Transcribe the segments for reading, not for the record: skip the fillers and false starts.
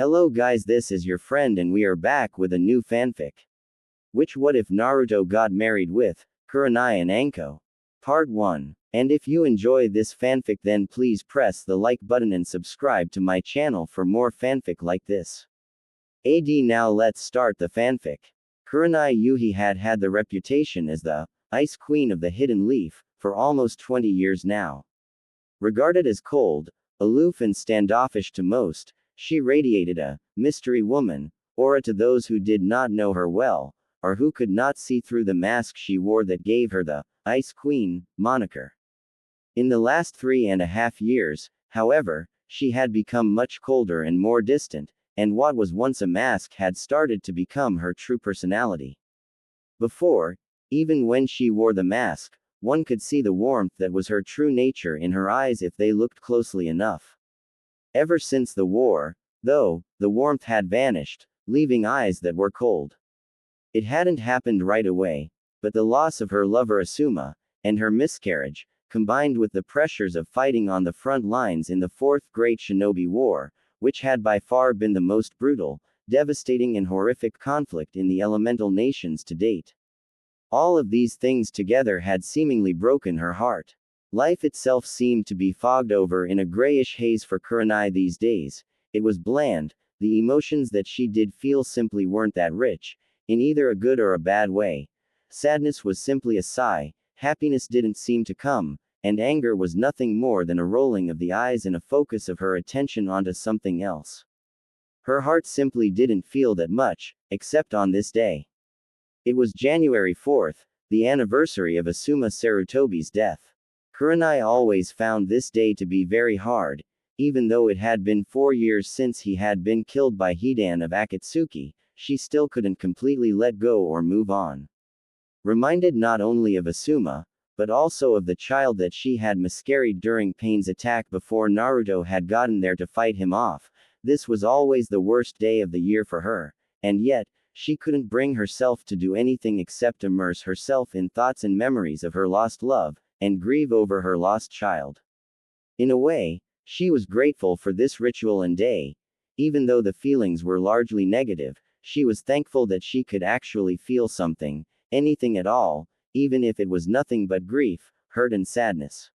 Hello guys, this is your friend and we are back with a new fanfic. Which What If Naruto Got Married with Kurenai Anko? Part 1. And if you enjoy this fanfic then please press the like button and subscribe to my channel for more fanfic like this. Now let's start the fanfic. Kurenai Yuhi had the reputation as the Ice Queen of the Hidden Leaf for almost 20 years now. Regarded as cold, aloof and standoffish to most, she radiated a mystery woman aura to those who did not know her well, or who could not see through the mask she wore that gave her the Ice Queen moniker. In the last 3.5 years, however, she had become much colder and more distant, and what was once a mask had started to become her true personality. Before, even when she wore the mask, one could see the warmth that was her true nature in her eyes if they looked closely enough. Ever since the war, though, the warmth had vanished, leaving eyes that were cold. It hadn't happened right away, but the loss of her lover Asuma, and her miscarriage, combined with the pressures of fighting on the front lines in the Fourth Great Shinobi War, which had by far been the most brutal, devastating and horrific conflict in the elemental nations to date. All of these things together had seemingly broken her heart. Life itself seemed to be fogged over in a grayish haze for Kurenai these days. It was bland, the emotions that she did feel simply weren't that rich, in either a good or a bad way. Sadness was simply a sigh, happiness didn't seem to come, and anger was nothing more than a rolling of the eyes and a focus of her attention onto something else. Her heart simply didn't feel that much, except on this day. It was January 4th, the anniversary of Asuma Sarutobi's death. Kurenai always found this day to be very hard, even though it had been 4 years since he had been killed by Hidan of Akatsuki, she still couldn't completely let go or move on. Reminded not only of Asuma, but also of the child that she had miscarried during Pain's attack before Naruto had gotten there to fight him off, this was always the worst day of the year for her, and yet, she couldn't bring herself to do anything except immerse herself in thoughts and memories of her lost love, and grieve over her lost child. In a way, she was grateful for this ritual and day. Even though the feelings were largely negative, she was thankful that she could actually feel something, anything at all, even if it was nothing but grief, hurt and sadness.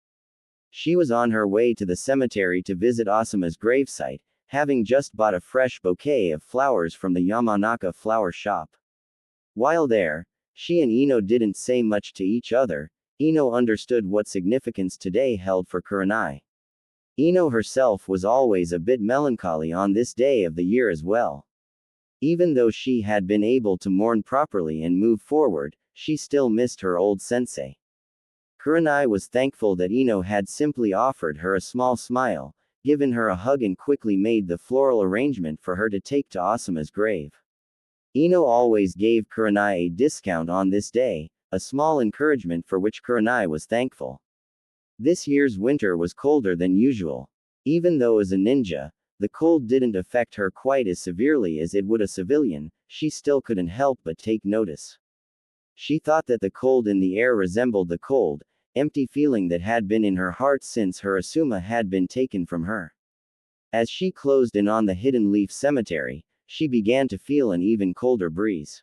She was on her way to the cemetery to visit Asuma's gravesite, having just bought a fresh bouquet of flowers from the Yamanaka flower shop. While there, she and Ino didn't say much to each other. Ino understood what significance today held for Kurenai. Ino herself was always a bit melancholy on this day of the year as well. Even though she had been able to mourn properly and move forward, she still missed her old sensei. Kurenai was thankful that Ino had simply offered her a small smile, given her a hug and quickly made the floral arrangement for her to take to Asuma's grave. Ino always gave Kurenai a discount on this day, a small encouragement for which Kurenai was thankful. This year's winter was colder than usual. Even though as a ninja, the cold didn't affect her quite as severely as it would a civilian, she still couldn't help but take notice. She thought that the cold in the air resembled the cold, empty feeling that had been in her heart since her Asuma had been taken from her. As she closed in on the Hidden Leaf Cemetery, she began to feel an even colder breeze.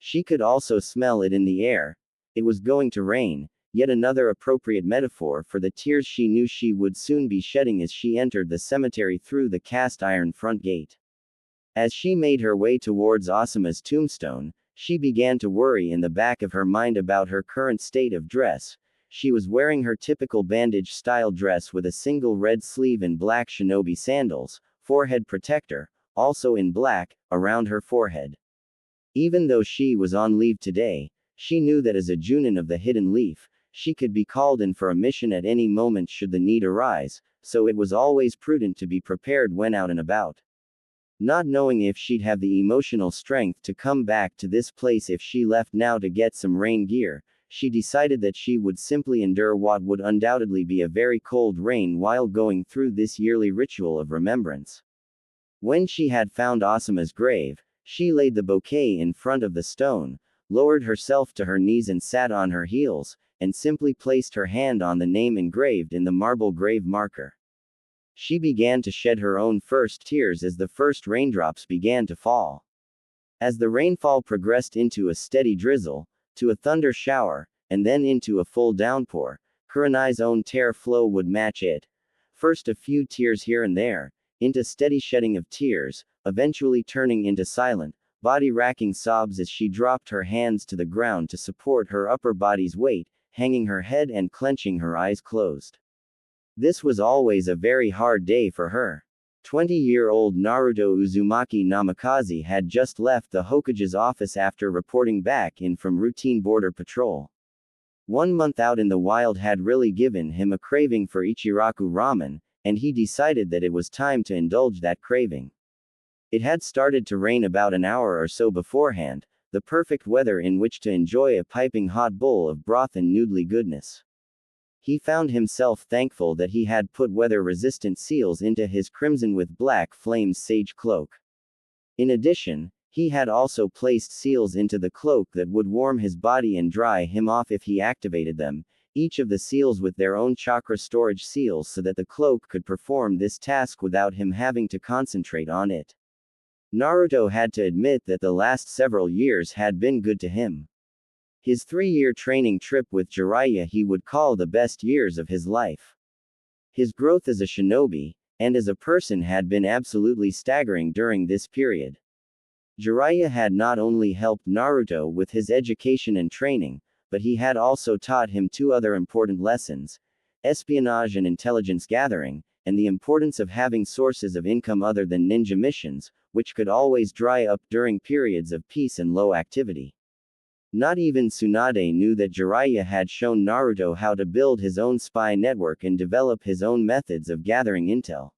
She could also smell it in the air. It was going to rain, yet another appropriate metaphor for the tears she knew she would soon be shedding as she entered the cemetery through the cast iron front gate. As she made her way towards Asuma's tombstone, she began to worry in the back of her mind about her current state of dress. She was wearing her typical bandage-style dress with a single red sleeve and black shinobi sandals, forehead protector, also in black, around her forehead. Even though she was on leave today, she knew that as a Junin of the Hidden Leaf, she could be called in for a mission at any moment should the need arise, so it was always prudent to be prepared when out and about. Not knowing if she'd have the emotional strength to come back to this place if she left now to get some rain gear, she decided that she would simply endure what would undoubtedly be a very cold rain while going through this yearly ritual of remembrance. When she had found Asuma's grave, she laid the bouquet in front of the stone, lowered herself to her knees and sat on her heels, and simply placed her hand on the name engraved in the marble grave marker. She began to shed her own first tears as the first raindrops began to fall. As the rainfall progressed into a steady drizzle, to a thunder shower, and then into a full downpour, Kurenai's own tear flow would match it. First a few tears here and there, into steady shedding of tears, eventually turning into silent, body-racking sobs as she dropped her hands to the ground to support her upper body's weight, hanging her head and clenching her eyes closed. This was always a very hard day for her. 20-year-old Naruto Uzumaki Namikaze had just left the Hokage's office after reporting back in from routine border patrol. 1 month out in the wild had really given him a craving for Ichiraku ramen, and he decided that it was time to indulge that craving. It had started to rain about an hour or so beforehand, the perfect weather in which to enjoy a piping hot bowl of broth and noodly goodness. He found himself thankful that he had put weather-resistant seals into his crimson with black flames sage cloak. In addition, he had also placed seals into the cloak that would warm his body and dry him off if he activated them, each of the seals with their own chakra storage seals so that the cloak could perform this task without him having to concentrate on it. Naruto had to admit that the last several years had been good to him. His 3-year training trip with Jiraiya he would call the best years of his life. His growth as a shinobi, and as a person had been absolutely staggering during this period. Jiraiya had not only helped Naruto with his education and training, but he had also taught him 2 other important lessons: espionage and intelligence gathering, and the importance of having sources of income other than ninja missions, which could always dry up during periods of peace and low activity. Not even Tsunade knew that Jiraiya had shown Naruto how to build his own spy network and develop his own methods of gathering intel.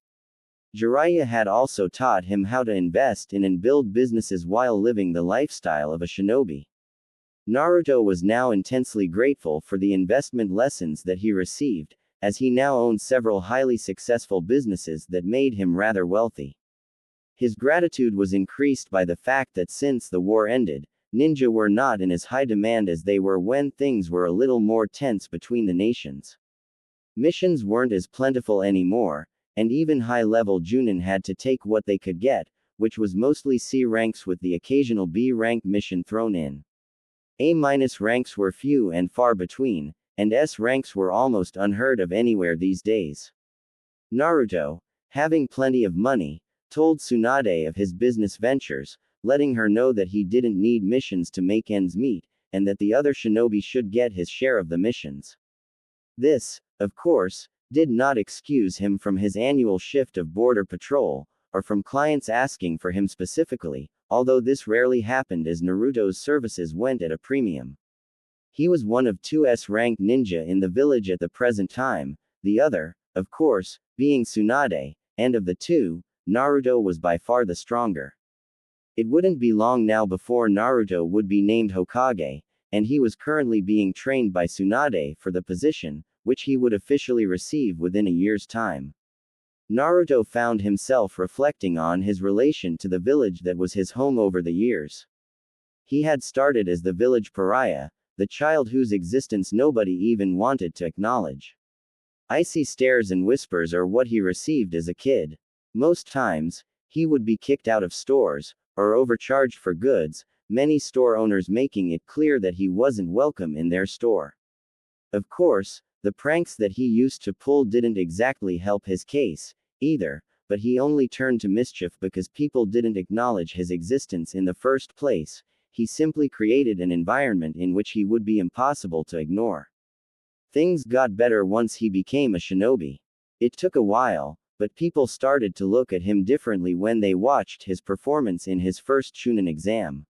Jiraiya had also taught him how to invest in and build businesses while living the lifestyle of a shinobi. Naruto was now intensely grateful for the investment lessons that he received, as he now owned several highly successful businesses that made him rather wealthy. His gratitude was increased by the fact that since the war ended, ninja were not in as high demand as they were when things were a little more tense between the nations. Missions weren't as plentiful anymore, and even high-level Junin had to take what they could get, which was mostly C ranks with the occasional B rank mission thrown in. A- ranks were few and far between, and S ranks were almost unheard of anywhere these days. Naruto, having plenty of money, told Tsunade of his business ventures, letting her know that he didn't need missions to make ends meet, and that the other shinobi should get his share of the missions. This, of course, did not excuse him from his annual shift of border patrol, or from clients asking for him specifically, although this rarely happened as Naruto's services went at a premium. He was one of 2 S-rank ninja in the village at the present time, the other, of course, being Tsunade, and of the 2, Naruto was by far the stronger. It wouldn't be long now before Naruto would be named Hokage, and he was currently being trained by Tsunade for the position, which he would officially receive within a year's time. Naruto found himself reflecting on his relation to the village that was his home over the years. He had started as the village pariah, the child whose existence nobody even wanted to acknowledge. Icy stares and whispers are what he received as a kid. Most times, he would be kicked out of stores, or overcharged for goods, many store owners making it clear that he wasn't welcome in their store. Of course, the pranks that he used to pull didn't exactly help his case, either, but he only turned to mischief because people didn't acknowledge his existence in the first place. He simply created an environment in which he would be impossible to ignore. Things got better once he became a shinobi. It took a while, but people started to look at him differently when they watched his performance in his first Chunin exam.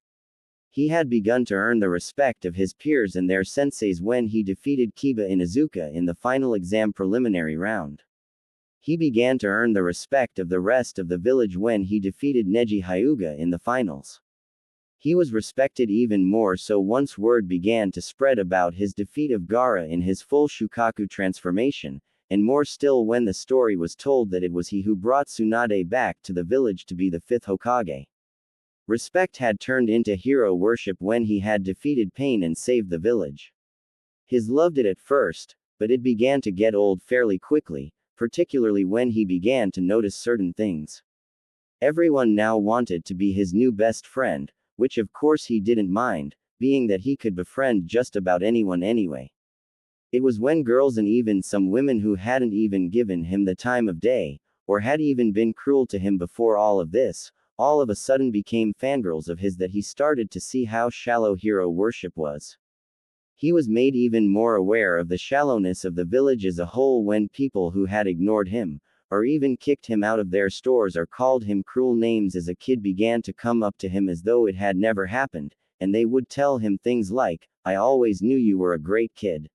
He had begun to earn the respect of his peers and their senseis when he defeated Kiba Inuzuka in the final exam preliminary round. He began to earn the respect of the rest of the village when he defeated Neji Hyuga in the finals. He was respected even more so once word began to spread about his defeat of Gaara in his full Shukaku transformation, and more still when the story was told that it was he who brought Tsunade back to the village to be the 5th Hokage. Respect had turned into hero worship when he had defeated Pain and saved the village. His loved it at first, but it began to get old fairly quickly, particularly when he began to notice certain things. Everyone now wanted to be his new best friend, which of course he didn't mind, being that he could befriend just about anyone anyway. It was when girls and even some women who hadn't even given him the time of day, or had even been cruel to him before all of this, all of a sudden became fangirls of his that he started to see how shallow hero worship was. He was made even more aware of the shallowness of the village as a whole when people who had ignored him, or even kicked him out of their stores or called him cruel names as a kid began to come up to him as though it had never happened, and they would tell him things like, "I always knew you were a great kid."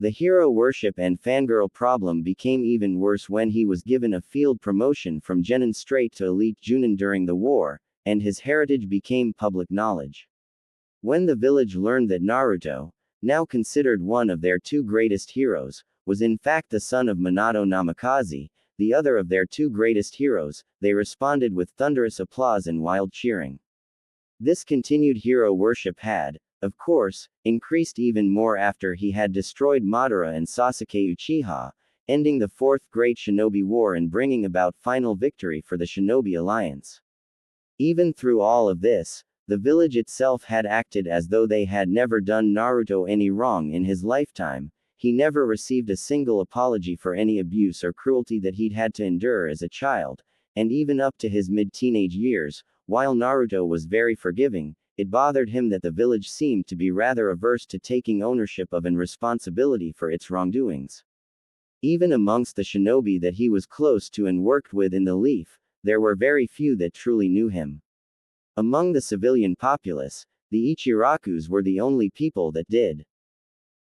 The hero worship and fangirl problem became even worse when he was given a field promotion from Genin straight to Elite Junin during the war, and his heritage became public knowledge. When the village learned that Naruto, now considered one of their two greatest heroes, was in fact the son of Minato Namikaze, the other of their two greatest heroes, they responded with thunderous applause and wild cheering. This continued hero worship had, of course, increased even more after he had destroyed Madara and Sasuke Uchiha, ending the Fourth Great Shinobi War and bringing about final victory for the Shinobi Alliance. Even through all of this, the village itself had acted as though they had never done Naruto any wrong in his lifetime. He never received a single apology for any abuse or cruelty that he'd had to endure as a child, and even up to his mid-teenage years, while Naruto was very forgiving, it bothered him that the village seemed to be rather averse to taking ownership of and responsibility for its wrongdoings. Even amongst the shinobi that he was close to and worked with in the Leaf, there were very few that truly knew him. Among the civilian populace, the Ichirakus were the only people that did.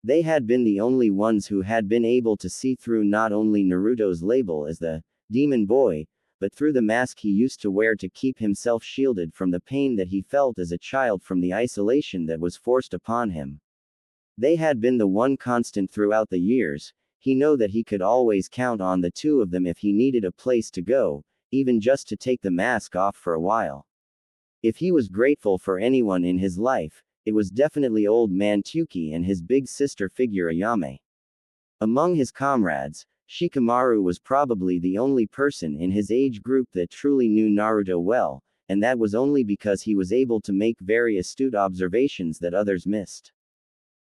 They had been the only ones who had been able to see through not only Naruto's label as the demon boy, but through the mask he used to wear to keep himself shielded from the pain that he felt as a child from the isolation that was forced upon him. They had been the one constant throughout the years. He knew that he could always count on the two of them if he needed a place to go, even just to take the mask off for a while. If he was grateful for anyone in his life, it was definitely old man Tuki and his big sister figure Ayame. Among his comrades, Shikamaru was probably the only person in his age group that truly knew Naruto well, and that was only because he was able to make very astute observations that others missed.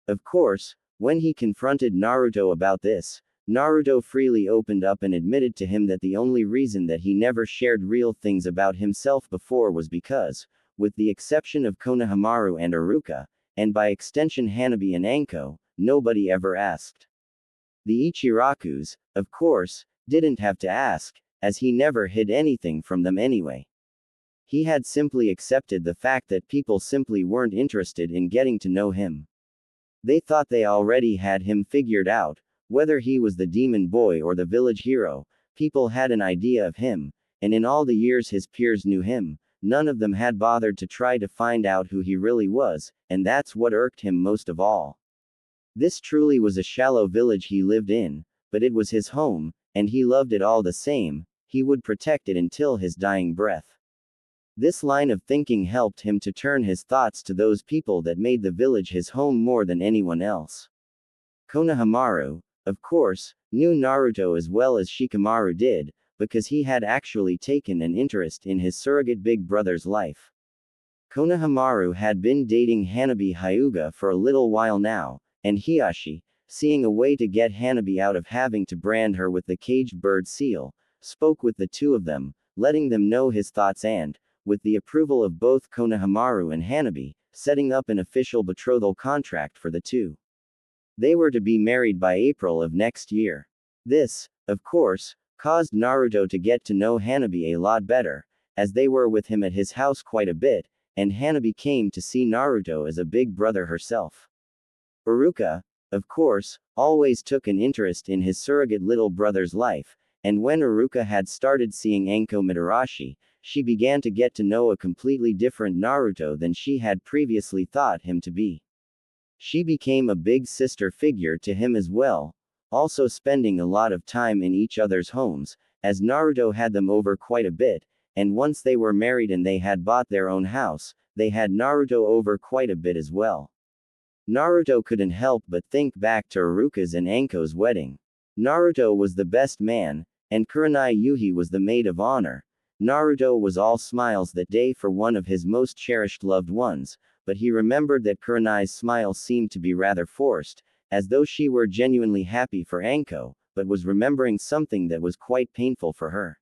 Of course, when he confronted Naruto about this, Naruto freely opened up and admitted to him that the only reason that he never shared real things about himself before was because, with the exception of Konohamaru and Iruka, and by extension Hanabi and Anko, nobody ever asked. The Ichirakus, of course, didn't have to ask, as he never hid anything from them anyway. He had simply accepted the fact that people simply weren't interested in getting to know him. They thought they already had him figured out, whether he was the demon boy or the village hero, people had an idea of him, and in all the years his peers knew him, none of them had bothered to try to find out who he really was, and that's what irked him most of all. This truly was a shallow village he lived in, but it was his home, and he loved it all the same. He would protect it until his dying breath. This line of thinking helped him to turn his thoughts to those people that made the village his home more than anyone else. Konohamaru, of course, knew Naruto as well as Shikamaru did, because he had actually taken an interest in his surrogate big brother's life. Konohamaru had been dating Hanabi Hyuga for a little while now, and Hiyashi, seeing a way to get Hanabi out of having to brand her with the caged bird seal, spoke with the two of them, letting them know his thoughts and, with the approval of both Konohamaru and Hanabi, setting up an official betrothal contract for the two. They were to be married by April of next year. This, of course, caused Naruto to get to know Hanabi a lot better, as they were with him at his house quite a bit, and Hanabi came to see Naruto as a big brother herself. Iruka, of course, always took an interest in his surrogate little brother's life, and when Iruka had started seeing Anko Mitarashi, she began to get to know a completely different Naruto than she had previously thought him to be. She became a big sister figure to him as well, also spending a lot of time in each other's homes, as Naruto had them over quite a bit, and once they were married and they had bought their own house, they had Naruto over quite a bit as well. Naruto couldn't help but think back to Iruka's and Anko's wedding. Naruto was the best man, and Kurenai Yuhi was the maid of honor. Naruto was all smiles that day for one of his most cherished loved ones, but he remembered that Kurenai's smile seemed to be rather forced, as though she were genuinely happy for Anko, but was remembering something that was quite painful for her.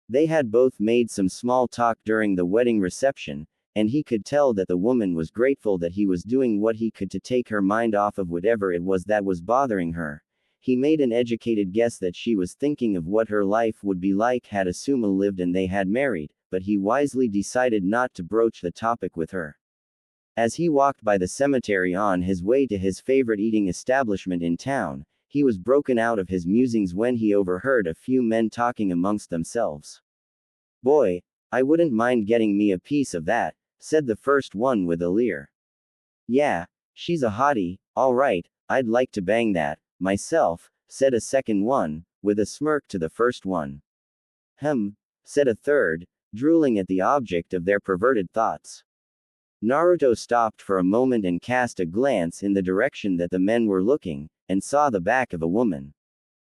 They had both made some small talk during the wedding reception, and he could tell that the woman was grateful that he was doing what he could to take her mind off of whatever it was that was bothering her. He made an educated guess that she was thinking of what her life would be like had Asuma lived and they had married, but he wisely decided not to broach the topic with her. As he walked by the cemetery on his way to his favorite eating establishment in town, he was broken out of his musings when he overheard a few men talking amongst themselves. "Boy, I wouldn't mind getting me a piece of that," said the first one with a leer. "Yeah, she's a hottie, all right, I'd like to bang that, myself," said a second one, with a smirk to the first one. Said a third, drooling at the object of their perverted thoughts. Naruto stopped for a moment and cast a glance in the direction that the men were looking, and saw the back of a woman.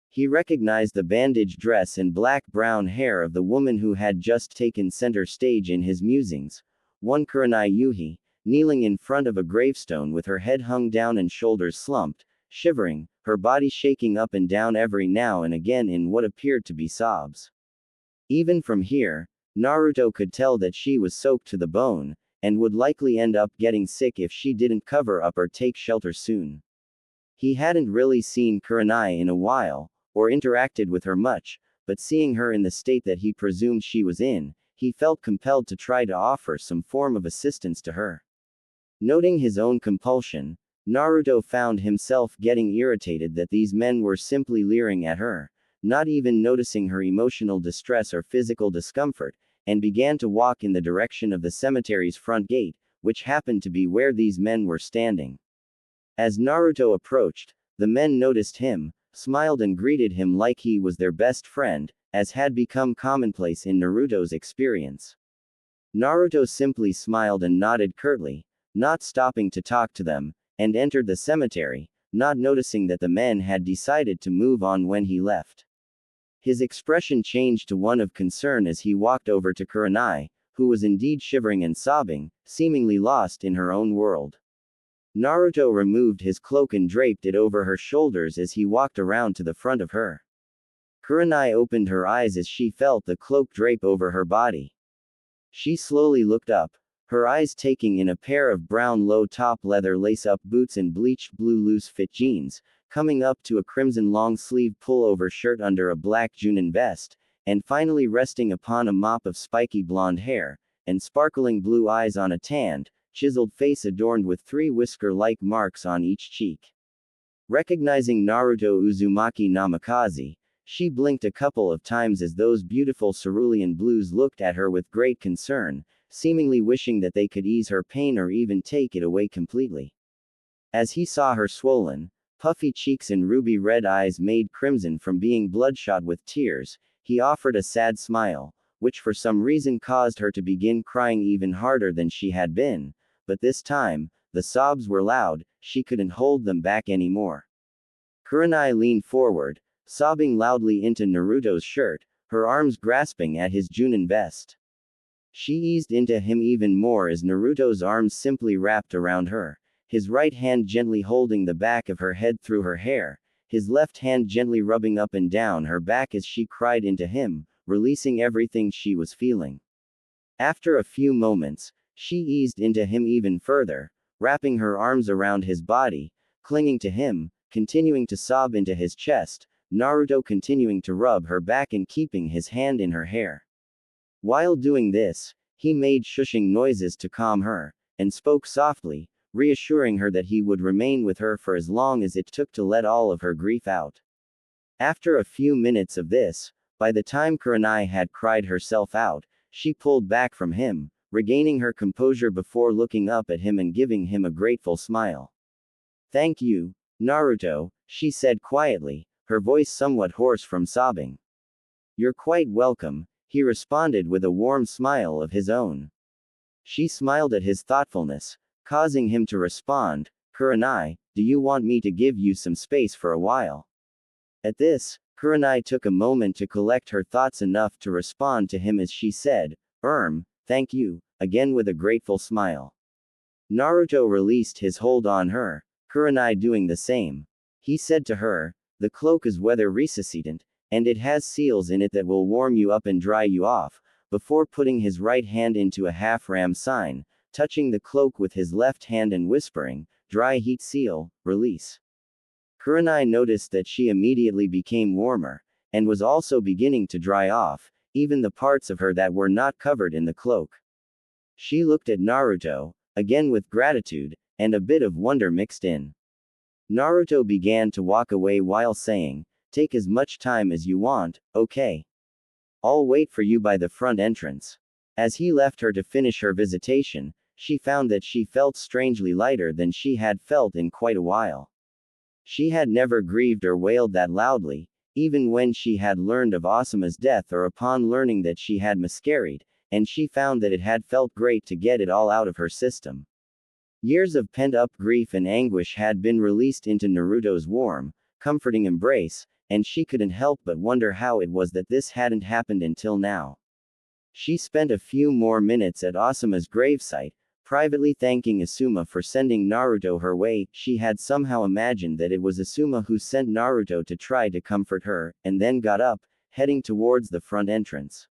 He recognized the bandaged dress and black-brown hair of the woman who had just taken center stage in his musings, one Kurenai Yuhi, kneeling in front of a gravestone with her head hung down and shoulders slumped, shivering, her body shaking up and down every now and again in what appeared to be sobs. Even from here, Naruto could tell that she was soaked to the bone, and would likely end up getting sick if she didn't cover up or take shelter soon. He hadn't really seen Kurenai in a while, or interacted with her much, but seeing her in the state that he presumed she was in, he felt compelled to try to offer some form of assistance to her. Noting his own compulsion, Naruto found himself getting irritated that these men were simply leering at her, not even noticing her emotional distress or physical discomfort, and began to walk in the direction of the cemetery's front gate, which happened to be where these men were standing. As Naruto approached, the men noticed him, smiled and greeted him like he was their best friend, as had become commonplace in Naruto's experience. Naruto simply smiled and nodded curtly, not stopping to talk to them, and entered the cemetery, not noticing that the men had decided to move on when he left. His expression changed to one of concern as he walked over to Kurenai, who was indeed shivering and sobbing, seemingly lost in her own world. Naruto removed his cloak and draped it over her shoulders as he walked around to the front of her. Kurenai opened her eyes as she felt the cloak drape over her body. She slowly looked up, her eyes taking in a pair of brown low-top leather lace-up boots and bleached blue loose-fit jeans, coming up to a crimson long-sleeve pullover shirt under a black Junin vest, and finally resting upon a mop of spiky blonde hair, and sparkling blue eyes on a tanned, chiseled face adorned with 3 whisker-like marks on each cheek. Recognizing Naruto Uzumaki Namikaze, she blinked a couple of times as those beautiful cerulean blues looked at her with great concern, seemingly wishing that they could ease her pain or even take it away completely. As he saw her swollen, puffy cheeks and ruby red eyes made crimson from being bloodshot with tears, he offered a sad smile, which for some reason caused her to begin crying even harder than she had been, but this time, the sobs were loud, she couldn't hold them back anymore. Kurenai leaned forward, sobbing loudly into Naruto's shirt, her arms grasping at his Junin vest. She eased into him even more as Naruto's arms simply wrapped around her, his right hand gently holding the back of her head through her hair, his left hand gently rubbing up and down her back as she cried into him, releasing everything she was feeling. After a few moments, she eased into him even further, wrapping her arms around his body, clinging to him, continuing to sob into his chest, Naruto continuing to rub her back and keeping his hand in her hair. While doing this, he made shushing noises to calm her, and spoke softly, reassuring her that he would remain with her for as long as it took to let all of her grief out. After a few minutes of this, by the time Kurenai had cried herself out, she pulled back from him, regaining her composure before looking up at him and giving him a grateful smile. "Thank you, Naruto," she said quietly, her voice somewhat hoarse from sobbing. "You're quite welcome," he responded with a warm smile of his own. She smiled at his thoughtfulness, causing him to respond, "Kurenai, do you want me to give you some space for a while?" At this, Kurenai took a moment to collect her thoughts enough to respond to him as she said, thank you, again with a grateful smile. Naruto released his hold on her, Kurenai doing the same. He said to her, the cloak is weather resistant, and it has seals in it that will warm you up and dry you off, before putting his right hand into a half-ram sign, touching the cloak with his left hand and whispering, dry heat seal, release. Kurenai noticed that she immediately became warmer, and was also beginning to dry off, even the parts of her that were not covered in the cloak. She looked at Naruto, again with gratitude, and a bit of wonder mixed in. Naruto began to walk away while saying, take as much time as you want, okay? I'll wait for you by the front entrance. As he left her to finish her visitation, she found that she felt strangely lighter than she had felt in quite a while. She had never grieved or wailed that loudly, even when she had learned of Asuma's death or upon learning that she had miscarried, and she found that it had felt great to get it all out of her system. Years of pent-up grief and anguish had been released into Naruto's warm, comforting embrace, and she couldn't help but wonder how it was that this hadn't happened until now. She spent a few more minutes at Asuma's gravesite, privately thanking Asuma for sending Naruto her way. She had somehow imagined that it was Asuma who sent Naruto to try to comfort her, and then got up, heading towards the front entrance.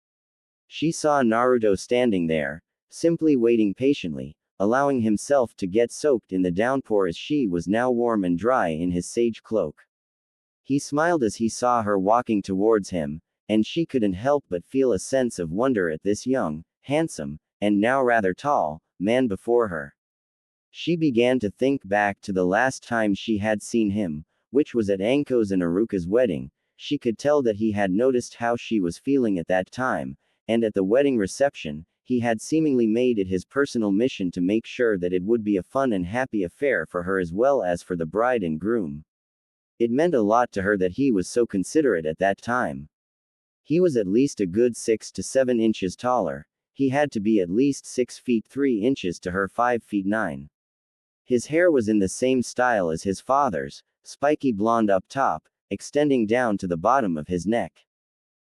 She saw Naruto standing there, simply waiting patiently, allowing himself to get soaked in the downpour as she was now warm and dry in his sage cloak. He smiled as he saw her walking towards him, and she couldn't help but feel a sense of wonder at this young, handsome, and now rather tall, man before her. She began to think back to the last time she had seen him, which was at Anko's and Aruka's wedding. She could tell that he had noticed how she was feeling at that time, and at the wedding reception, he had seemingly made it his personal mission to make sure that it would be a fun and happy affair for her as well as for the bride and groom. It meant a lot to her that he was so considerate at that time. He was at least a good 6 to 7 inches taller. He had to be at least 6 feet 3 inches to her 5 feet 9. His hair was in the same style as his father's, spiky blonde up top, extending down to the bottom of his neck.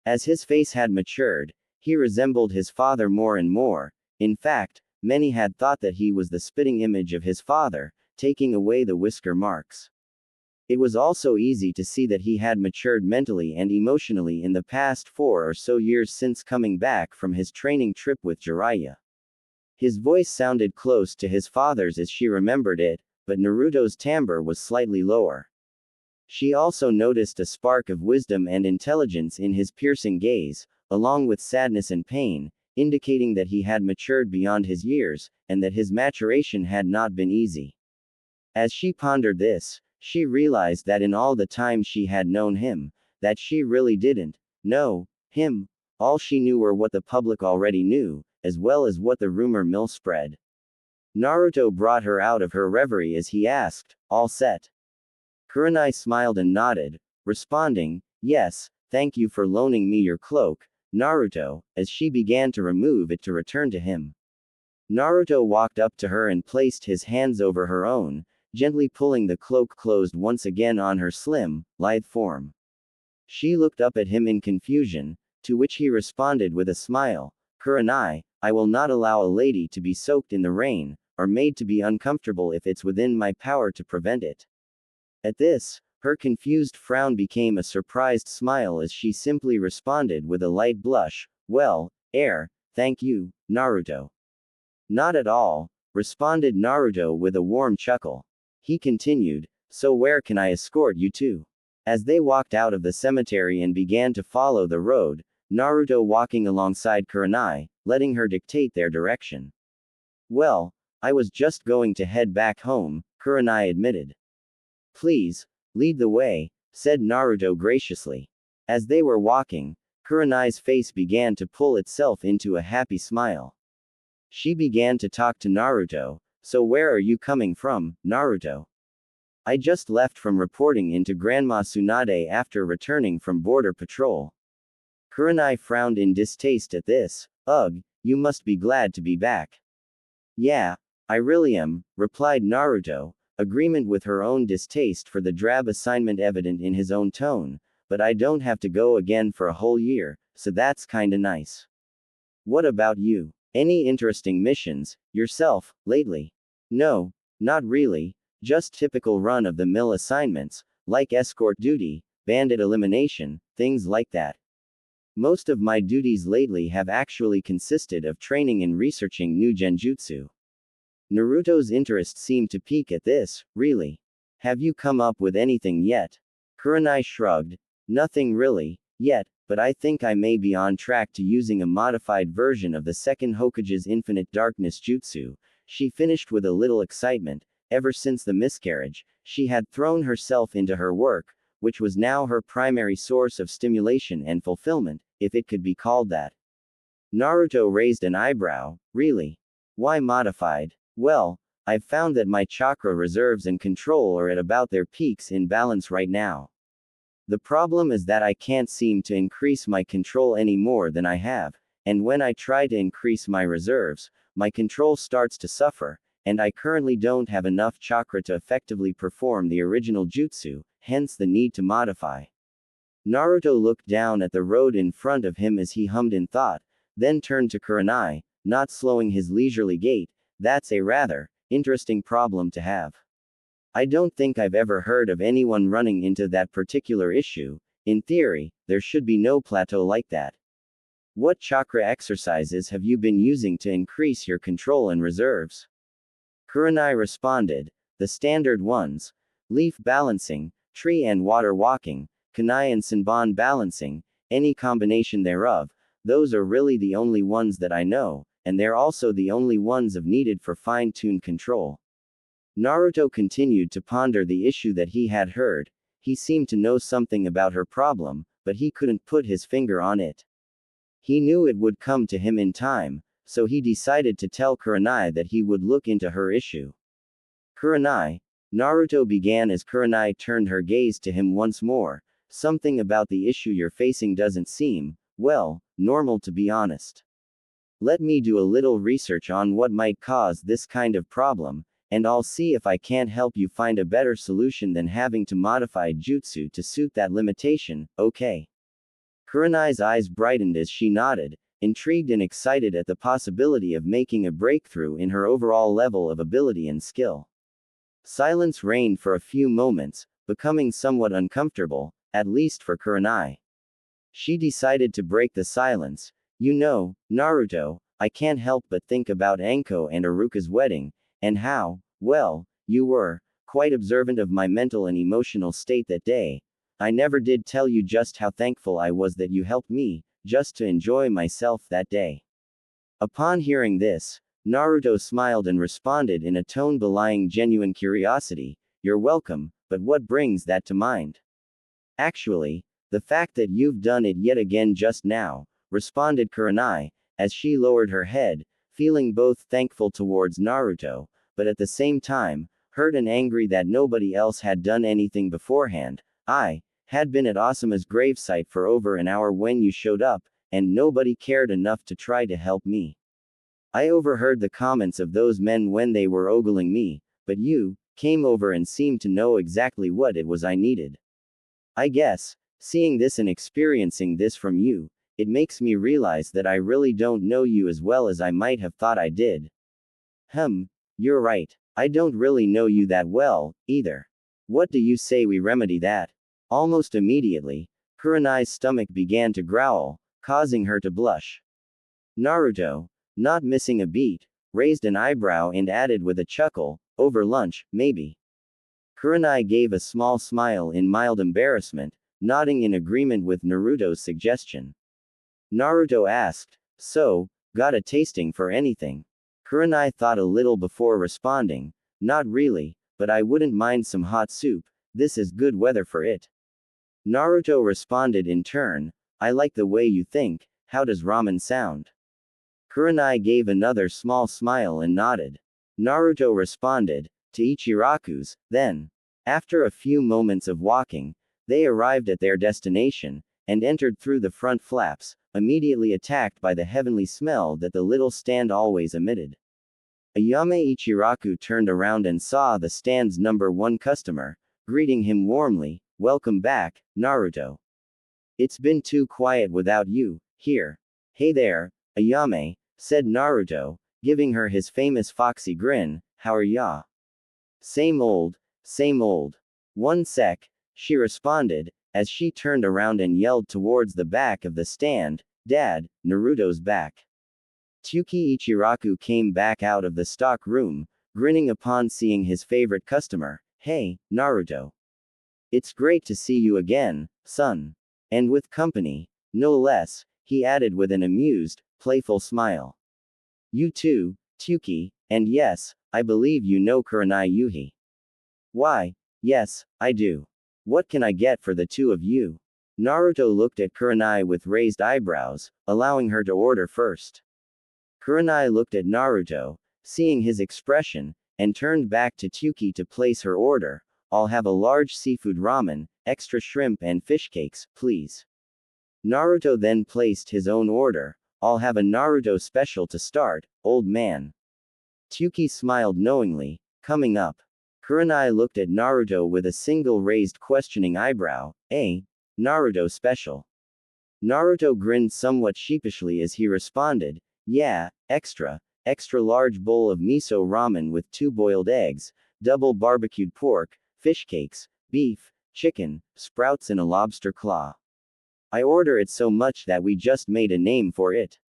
As his face had matured, he resembled his father more and more. In fact, many had thought that he was the spitting image of his father, taking away the whisker marks. It was also easy to see that he had matured mentally and emotionally in the past 4 or so years since coming back from his training trip with Jiraiya. His voice sounded close to his father's as she remembered it, but Naruto's timbre was slightly lower. She also noticed a spark of wisdom and intelligence in his piercing gaze, along with sadness and pain, indicating that he had matured beyond his years, and that his maturation had not been easy. As she pondered this, she realized that in all the time she had known him, that she really didn't know him. All she knew were what the public already knew, as well as what the rumor mill spread. Naruto brought her out of her reverie as he asked, all set? Kurenai smiled and nodded, responding, yes, thank you for loaning me your cloak, Naruto, as she began to remove it to return to him. Naruto walked up to her and placed his hands over her own, gently pulling the cloak closed once again on her slim, lithe form. She looked up at him in confusion, to which he responded with a smile, Kurenai, I will not allow a lady to be soaked in the rain, or made to be uncomfortable if it's within my power to prevent it. At this, her confused frown became a surprised smile as she simply responded with a light blush, well, thank you, Naruto. Not at all, responded Naruto with a warm chuckle. He continued, so where can I escort you to? As they walked out of the cemetery and began to follow the road, Naruto walking alongside Kurenai, letting her dictate their direction. Well, I was just going to head back home, Kurenai admitted. Please, lead the way, said Naruto graciously. As they were walking, Kurenai's face began to pull itself into a happy smile. She began to talk to Naruto, so where are you coming from, Naruto? I just left from reporting into Grandma Tsunade after returning from border patrol. Kurenai frowned in distaste at this. Ugh, you must be glad to be back. Yeah, I really am, replied Naruto, agreement with her own distaste for the drab assignment evident in his own tone, but I don't have to go again for a whole year, so that's kinda nice. What about you? Any interesting missions, yourself, lately? No, not really, just typical run-of-the-mill assignments, like escort duty, bandit elimination, things like that. Most of my duties lately have actually consisted of training and researching new genjutsu. Naruto's interest seemed to peak at this, really. Have you come up with anything yet? Kurenai shrugged. Nothing really, yet, but I think I may be on track to using a modified version of the second Hokage's Infinite Darkness Jutsu. She finished with a little excitement. Ever since the miscarriage, she had thrown herself into her work, which was now her primary source of stimulation and fulfillment, if it could be called that. Naruto raised an eyebrow. Really? Why modified? Well, I've found that my chakra reserves and control are at about their peaks in balance right now. The problem is that I can't seem to increase my control any more than I have, and when I try to increase my reserves, my control starts to suffer, and I currently don't have enough chakra to effectively perform the original jutsu, hence the need to modify. Naruto looked down at the road in front of him as he hummed in thought, then turned to Kurenai, not slowing his leisurely gait. That's a rather interesting problem to have. I don't think I've ever heard of anyone running into that particular issue. In theory, there should be no plateau like that. What chakra exercises have you been using to increase your control and reserves? Kurenai responded, the standard ones: leaf balancing, tree and water walking, kunai and senbon balancing, any combination thereof. Those are really the only ones that I know, and they're also the only ones I've needed for fine-tuned control. Naruto continued to ponder the issue that he had heard. He seemed to know something about her problem, but he couldn't put his finger on it. He knew it would come to him in time, so he decided to tell Kurenai that he would look into her issue. Kurenai, Naruto began as Kurenai turned her gaze to him once more. Something about the issue you're facing doesn't seem, well, normal, to be honest. Let me do a little research on what might cause this kind of problem, and I'll see if I can't help you find a better solution than having to modify jutsu to suit that limitation, okay? Kurenai's eyes brightened as she nodded, intrigued and excited at the possibility of making a breakthrough in her overall level of ability and skill. Silence reigned for a few moments, becoming somewhat uncomfortable, at least for Kurenai. She decided to break the silence. You know, Naruto, I can't help but think about Anko and Iruka's wedding, and how, well, you were quite observant of my mental and emotional state that day. I never did tell you just how thankful I was that you helped me, just to enjoy myself that day. Upon hearing this, Naruto smiled and responded in a tone belying genuine curiosity, you're welcome, but what brings that to mind? Actually, the fact that you've done it yet again just now, responded Kurenai, as she lowered her head, feeling both thankful towards Naruto, but at the same time, hurt and angry that nobody else had done anything beforehand. I had been at Asuma's gravesite for over an hour when you showed up, and nobody cared enough to try to help me. I overheard the comments of those men when they were ogling me, but you came over and seemed to know exactly what it was I needed. I guess, seeing this and experiencing this from you, it makes me realize that I really don't know you as well as I might have thought I did. You're right. I don't really know you that well, either. What do you say we remedy that? Almost immediately, Kurenai's stomach began to growl, causing her to blush. Naruto, not missing a beat, raised an eyebrow and added with a chuckle, over lunch, maybe. Kurenai gave a small smile in mild embarrassment, nodding in agreement with Naruto's suggestion. Naruto asked, so, got a tasting for anything? Kurenai thought a little before responding, not really, but I wouldn't mind some hot soup, this is good weather for it. Naruto responded in turn, I like the way you think, how does ramen sound? Kurenai gave another small smile and nodded. Naruto responded, to Ichiraku's, then. After a few moments of walking, they arrived at their destination, and entered through the front flaps, immediately attacked by the heavenly smell that the little stand always emitted. Ayame Ichiraku turned around and saw the stand's #1 customer, greeting him warmly. Welcome back, Naruto. It's been too quiet without you, here. Hey there, Ayame, said Naruto, giving her his famous foxy grin. How are ya? Same old, same old. One sec, she responded, as she turned around and yelled towards the back of the stand, Dad, Naruto's back. Tsuki Ichiraku came back out of the stock room, grinning upon seeing his favorite customer. Hey, Naruto. It's great to see you again, son. And with company, no less, he added with an amused, playful smile. You too, Tsuki, and yes, I believe you know Kurenai Yuhi. Why, yes, I do. What can I get for the two of you? Naruto looked at Kurenai with raised eyebrows, allowing her to order first. Kurenai looked at Naruto, seeing his expression, and turned back to Tsuki to place her order. I'll have a large seafood ramen, extra shrimp and fish cakes, please. Naruto then placed his own order. I'll have a Naruto special to start, old man. Tsuki smiled knowingly, coming up. Kurenai looked at Naruto with a single raised questioning eyebrow. Naruto special. Naruto grinned somewhat sheepishly as he responded, yeah, extra large bowl of miso ramen with 2 boiled eggs, double barbecued pork, fish cakes, beef, chicken, sprouts and a lobster claw. I order it so much that we just made a name for it.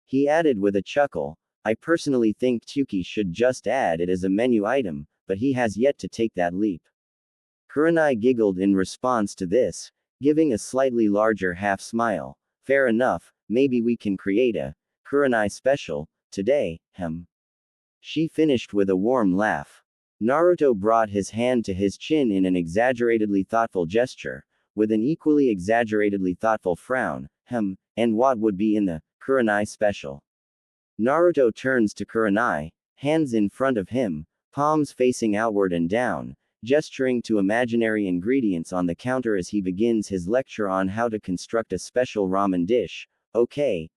He added with a chuckle, I personally think Tsuki should just add it as a menu item, but he has yet to take that leap. Kurenai giggled in response to this, giving a slightly larger half smile. Fair enough, maybe we can create a Kurenai special today, She finished with a warm laugh. Naruto brought his hand to his chin in an exaggeratedly thoughtful gesture, with an equally exaggeratedly thoughtful frown. And what would be in the Kurenai special? Naruto turns to Kurenai, hands in front of him, palms facing outward and down, gesturing to imaginary ingredients on the counter as he begins his lecture on how to construct a special ramen dish. Okay,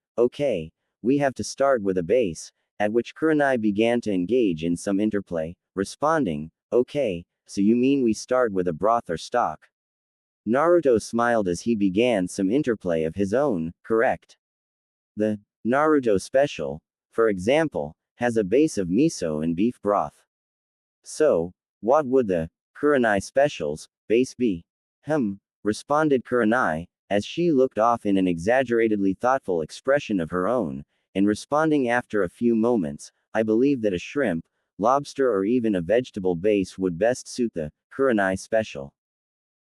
we have to start with a base, at which Kurenai began to engage in some interplay, responding, okay, so you mean we start with a broth or stock? Naruto smiled as he began some interplay of his own, correct. The Naruto special, for example, has a base of miso and beef broth. So, what would the Kurenai special's base be? Responded Kurenai, as she looked off in an exaggeratedly thoughtful expression of her own, and responding after a few moments, I believe that a shrimp, lobster or even a vegetable base would best suit the Kurenai special.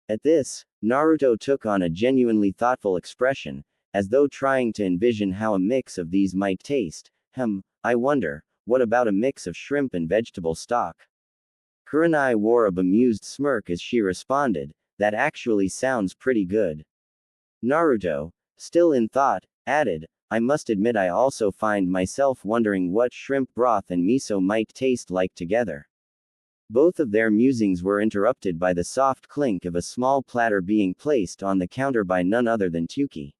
At this, Naruto took on a genuinely thoughtful expression, as though trying to envision how a mix of these might taste. I wonder, what about a mix of shrimp and vegetable stock? Kurenai wore a bemused smirk as she responded, that actually sounds pretty good. Naruto, still in thought, added, I must admit I also find myself wondering what shrimp broth and miso might taste like together. Both of their musings were interrupted by the soft clink of a small platter being placed on the counter by none other than Tsuki.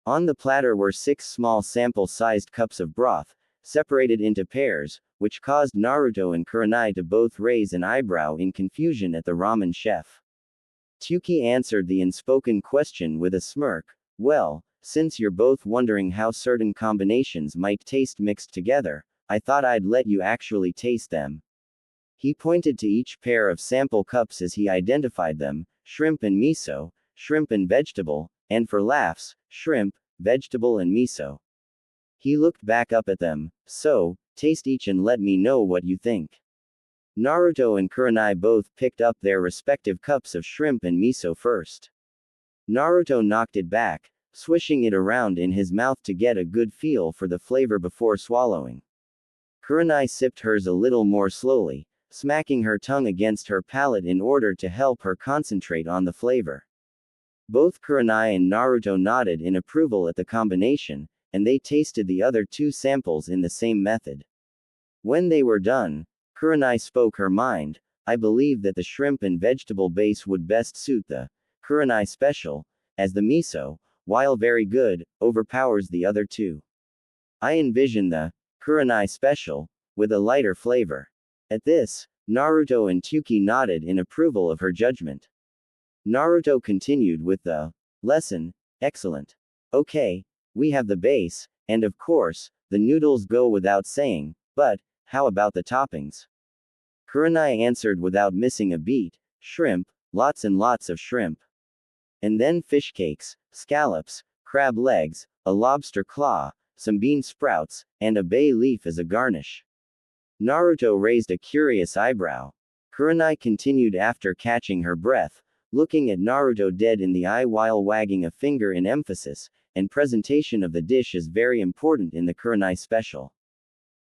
On the platter were 6 small sample-sized cups of broth, separated into pairs, which caused Naruto and Kurenai to both raise an eyebrow in confusion at the ramen chef. Tsuki answered the unspoken question with a smirk, well, since you're both wondering how certain combinations might taste mixed together, I thought I'd let you actually taste them. He pointed to each pair of sample cups as he identified them, shrimp and miso, shrimp and vegetable, and for laughs, shrimp, vegetable and miso. He looked back up at them, so, taste each and let me know what you think. Naruto and Kurenai both picked up their respective cups of shrimp and miso first. Naruto knocked it back, swishing it around in his mouth to get a good feel for the flavor before swallowing. Kurenai sipped hers a little more slowly, smacking her tongue against her palate in order to help her concentrate on the flavor. Both Kurenai and Naruto nodded in approval at the combination, and they tasted the other 2 samples in the same method. When they were done, Kurenai spoke her mind, I believe that the shrimp and vegetable base would best suit the Kurenai special, as the miso, while very good, overpowers the other 2. I envision the Kurenai special with a lighter flavor. At this, Naruto and Tyuki nodded in approval of her judgment. Naruto continued with the lesson. Excellent. Okay, we have the base, and of course, the noodles go without saying, but how about the toppings? Kurenai answered without missing a beat. Shrimp, lots and lots of shrimp. And then fish cakes, scallops, crab legs, a lobster claw, some bean sprouts, and a bay leaf as a garnish. Naruto raised a curious eyebrow. Kurenai continued after catching her breath, looking at Naruto dead in the eye while wagging a finger in emphasis, and presentation of the dish is very important in the Kurenai special.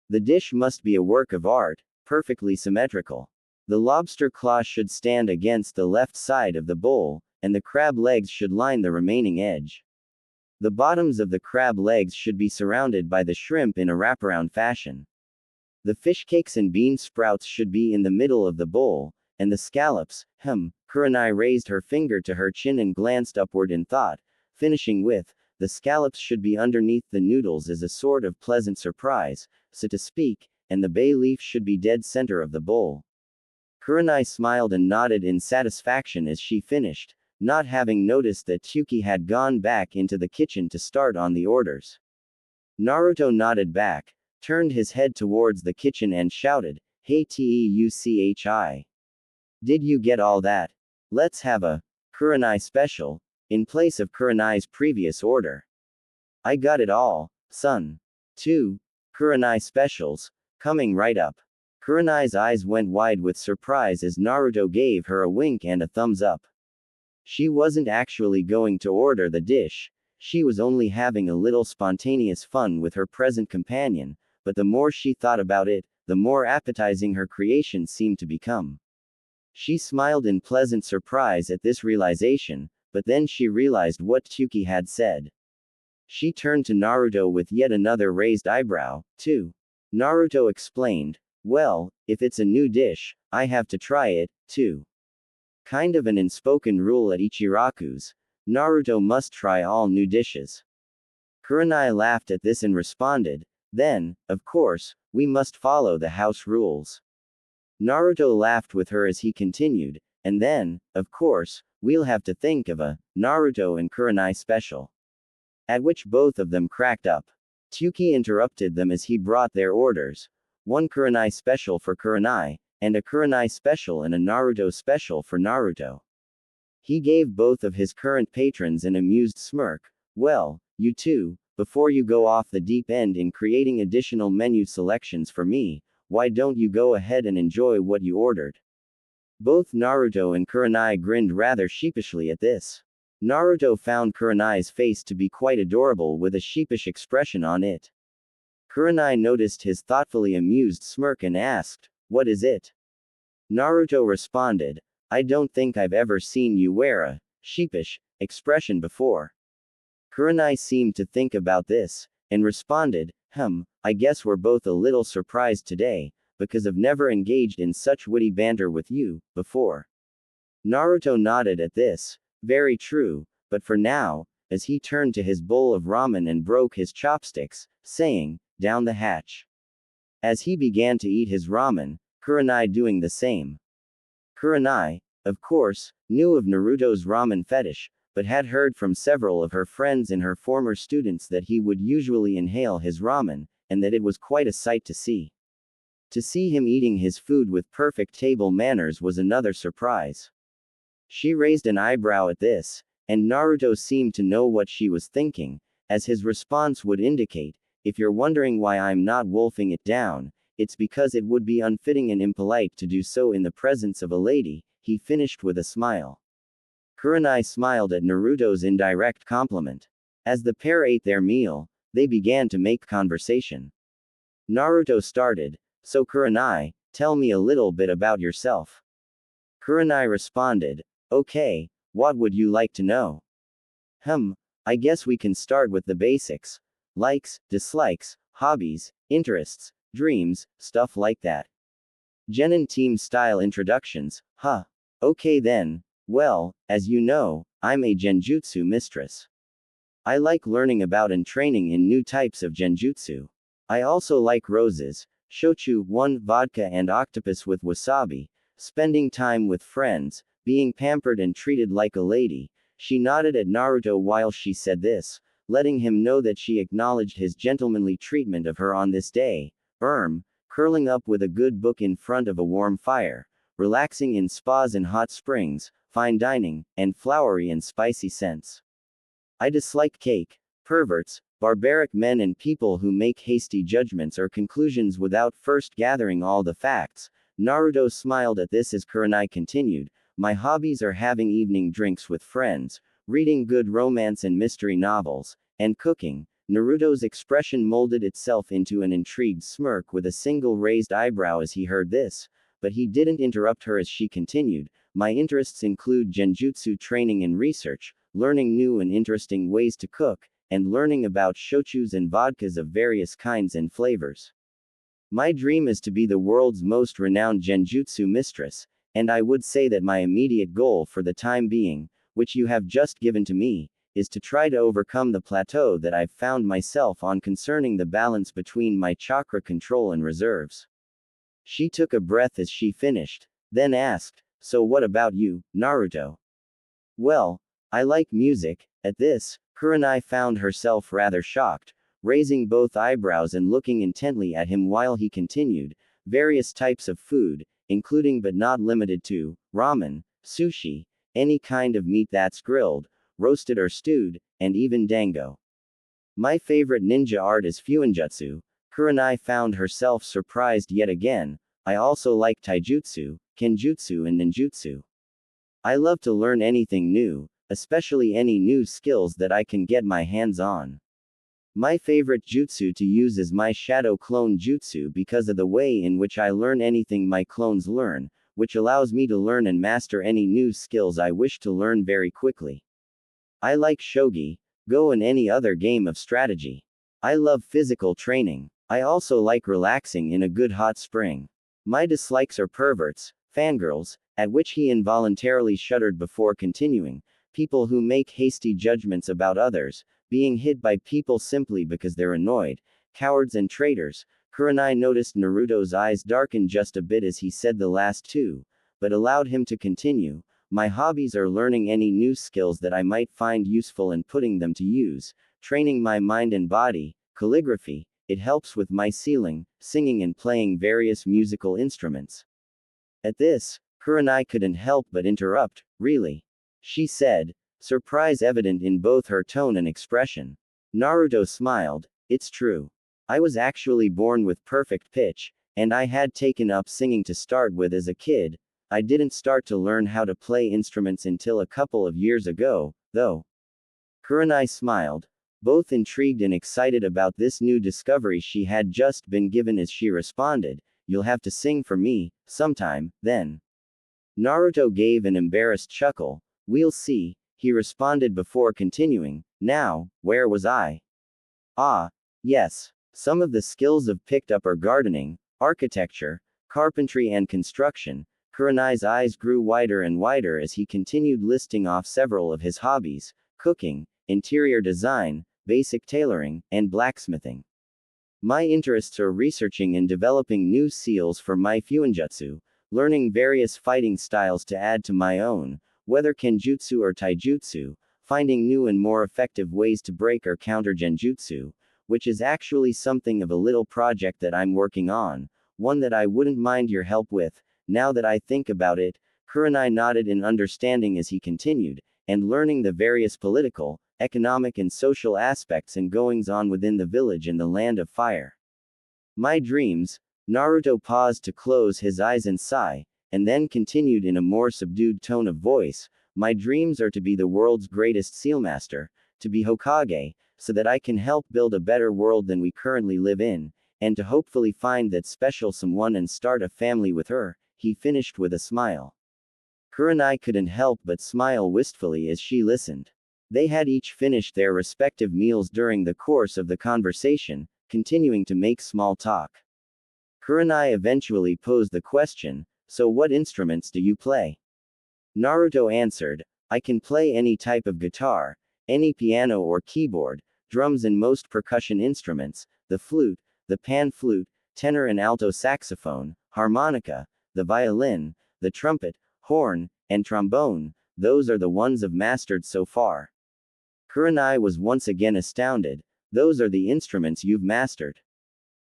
The dish must be a work of art, perfectly symmetrical. The lobster claw should stand against the left side of the bowl, and the crab legs should line the remaining edge. The bottoms of the crab legs should be surrounded by the shrimp in a wraparound fashion. The fish cakes and bean sprouts should be in the middle of the bowl, and the scallops, Kurenai raised her finger to her chin and glanced upward in thought, finishing with, the scallops should be underneath the noodles as a sort of pleasant surprise, so to speak, and the bay leaf should be dead center of the bowl. Kurenai smiled and nodded in satisfaction as she finished, not having noticed that Tyuki had gone back into the kitchen to start on the orders. Naruto nodded back, turned his head towards the kitchen and shouted, "Hey Teuchi! Did you get all that? Let's have a Kurenai special, in place of Kurenai's previous order." "I got it all, son. 2 Kurenai specials, coming right up." Kurenai's eyes went wide with surprise as Naruto gave her a wink and a thumbs up. She wasn't actually going to order the dish, she was only having a little spontaneous fun with her present companion, but the more she thought about it, the more appetizing her creation seemed to become. She smiled in pleasant surprise at this realization, but then she realized what Tyuki had said. She turned to Naruto with yet another raised eyebrow, too. Naruto explained, "Well, if it's a new dish, I have to try it, too." Kind of an unspoken rule at Ichiraku's. Naruto must try all new dishes. Kurenai laughed at this and responded, "Then, of course, we must follow the house rules." Naruto laughed with her as he continued, "And then, of course, we'll have to think of a Naruto and Kurenai special." At which both of them cracked up. Tyuki interrupted them as he brought their orders. One Kurenai special for Kurenai, and a Kurenai special and a Naruto special for Naruto. He gave both of his current patrons an amused smirk. "Well, you two, before you go off the deep end in creating additional menu selections for me, why don't you go ahead and enjoy what you ordered?" Both Naruto and Kurenai grinned rather sheepishly at this. Naruto found Kurenai's face to be quite adorable with a sheepish expression on it. Kurenai noticed his thoughtfully amused smirk and asked, "What is it?" Naruto responded, "I don't think I've ever seen you wear a sheepish expression before." Kurenai seemed to think about this, and responded, I guess we're both a little surprised today, because I've never engaged in such witty banter with you before." Naruto nodded at this. Very true, but for now, as he turned to his bowl of ramen and broke his chopsticks, saying, "Down the hatch." As he began to eat his ramen, Kurenai doing the same. Kurenai, of course, knew of Naruto's ramen fetish, but had heard from several of her friends and her former students that he would usually inhale his ramen, and that it was quite a sight to see. To see him eating his food with perfect table manners was another surprise. She raised an eyebrow at this, and Naruto seemed to know what she was thinking, as his response would indicate, "If you're wondering why I'm not wolfing it down, it's because it would be unfitting and impolite to do so in the presence of a lady," he finished with a smile. Kurenai smiled at Naruto's indirect compliment. As the pair ate their meal, they began to make conversation. Naruto started, "So Kurenai, tell me a little bit about yourself." Kurenai responded, "Okay, what would you like to know?" I guess we can start with the basics. Likes, dislikes, hobbies, interests, dreams, stuff like that. Genin team style introductions, huh? Okay then. Well, as you know, I'm a genjutsu mistress. I like learning about and training in new types of genjutsu. I also like roses, Shochu 1 vodka and octopus with wasabi, spending time with friends, being pampered and treated like a lady. She nodded at Naruto while she said this, letting him know that she acknowledged his gentlemanly treatment of her on this day. Curling up with a good book in front of a warm fire, relaxing in spas and hot springs, fine dining, and flowery and spicy scents. I dislike cake, perverts, barbaric men and people who make hasty judgments or conclusions without first gathering all the facts. Naruto smiled at this as Kurenai continued, my hobbies are having evening drinks with friends, reading good romance and mystery novels, and cooking. Naruto's expression molded itself into an intrigued smirk with a single raised eyebrow as he heard this, but he didn't interrupt her as she continued, my interests include genjutsu training and research, learning new and interesting ways to cook, and learning about shochus and vodkas of various kinds and flavors. My dream is to be the world's most renowned genjutsu mistress, and I would say that my immediate goal for the time being, which you have just given to me, is to try to overcome the plateau that I've found myself on concerning the balance between my chakra control and reserves. She took a breath as she finished, then asked, so what about you, Naruto? Well, I like music. At this, Kurenai found herself rather shocked, raising both eyebrows and looking intently at him while he continued, various types of food, including but not limited to, ramen, sushi, any kind of meat that's grilled, roasted or stewed, and even dango. My favorite ninja art is fuinjutsu. Kurenai found herself surprised yet again. I also like taijutsu, kenjutsu and ninjutsu. I love to learn anything new, especially any new skills that I can get my hands on. My favorite jutsu to use is my shadow clone jutsu because of the way in which I learn anything my clones learn, which allows me to learn and master any new skills I wish to learn very quickly. I like shogi, go and any other game of strategy. I love physical training. I also like relaxing in a good hot spring. My dislikes are perverts, fangirls, at which he involuntarily shuddered before continuing, people who make hasty judgments about others, being hit by people simply because they're annoyed, cowards and traitors. Kurenai noticed Naruto's eyes darken just a bit as he said the last two, but allowed him to continue. My hobbies are learning any new skills that I might find useful and putting them to use, training my mind and body, calligraphy, it helps with my singing and playing various musical instruments. At this, Kurenai couldn't help but interrupt, really? She said, surprise evident in both her tone and expression. Naruto smiled, it's true. I was actually born with perfect pitch, and I had taken up singing to start with as a kid. I didn't start to learn how to play instruments until a couple of years ago, though. Kurenai smiled, both intrigued and excited about this new discovery she had just been given as she responded, you'll have to sing for me, sometime, then. Naruto gave an embarrassed chuckle, we'll see, he responded before continuing, now, where was I? Ah, yes. Some of the skills I've picked up are gardening, architecture, carpentry and construction. Kurenai's eyes grew wider and wider as he continued listing off several of his hobbies, cooking, interior design, basic tailoring, and blacksmithing. My interests are researching and developing new skills for my fuinjutsu, learning various fighting styles to add to my own, whether kenjutsu or taijutsu, finding new and more effective ways to break or counter genjutsu, which is actually something of a little project that I'm working on, one that I wouldn't mind your help with. Now that I think about it, Kurenai nodded in understanding as he continued, and learning the various political, economic and social aspects and goings-on within the village and the land of fire. My dreams, Naruto paused to close his eyes and sigh, and then continued in a more subdued tone of voice, my dreams are to be the world's greatest sealmaster, to be Hokage, so that I can help build a better world than we currently live in, and to hopefully find that special someone and start a family with her, he finished with a smile. Kurenai couldn't help but smile wistfully as she listened. They had each finished their respective meals during the course of the conversation, continuing to make small talk. Kurenai eventually posed the question, so what instruments do you play? Naruto answered, I can play any type of guitar, any piano or keyboard, drums and most percussion instruments, the flute, the pan flute, tenor and alto saxophone, harmonica, the violin, the trumpet, horn, and trombone, those are the ones I've mastered so far. Kurenai was once again astounded. Those are the instruments you've mastered.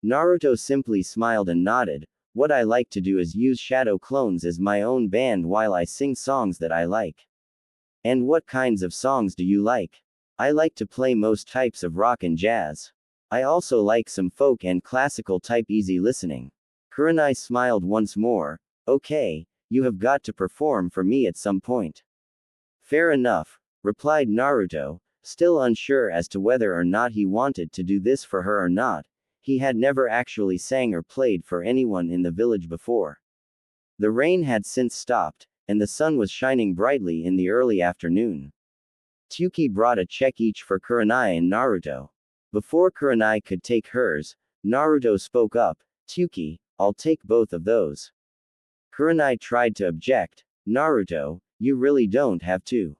Naruto simply smiled and nodded. What I like to do is use shadow clones as my own band while I sing songs that I like. And what kinds of songs do you like? I like to play most types of rock and jazz. I also like some folk and classical type easy listening. Kurenai smiled once more. Okay, you have got to perform for me at some point. Fair enough, replied Naruto, still unsure as to whether or not he wanted to do this for her or not. He had never actually sang or played for anyone in the village before. The rain had since stopped, and the sun was shining brightly in the early afternoon. Tsuki brought a check each for Kurenai and Naruto. Before Kurenai could take hers, Naruto spoke up. Tsuki, I'll take both of those. Kurenai tried to object. Naruto, you really don't have to.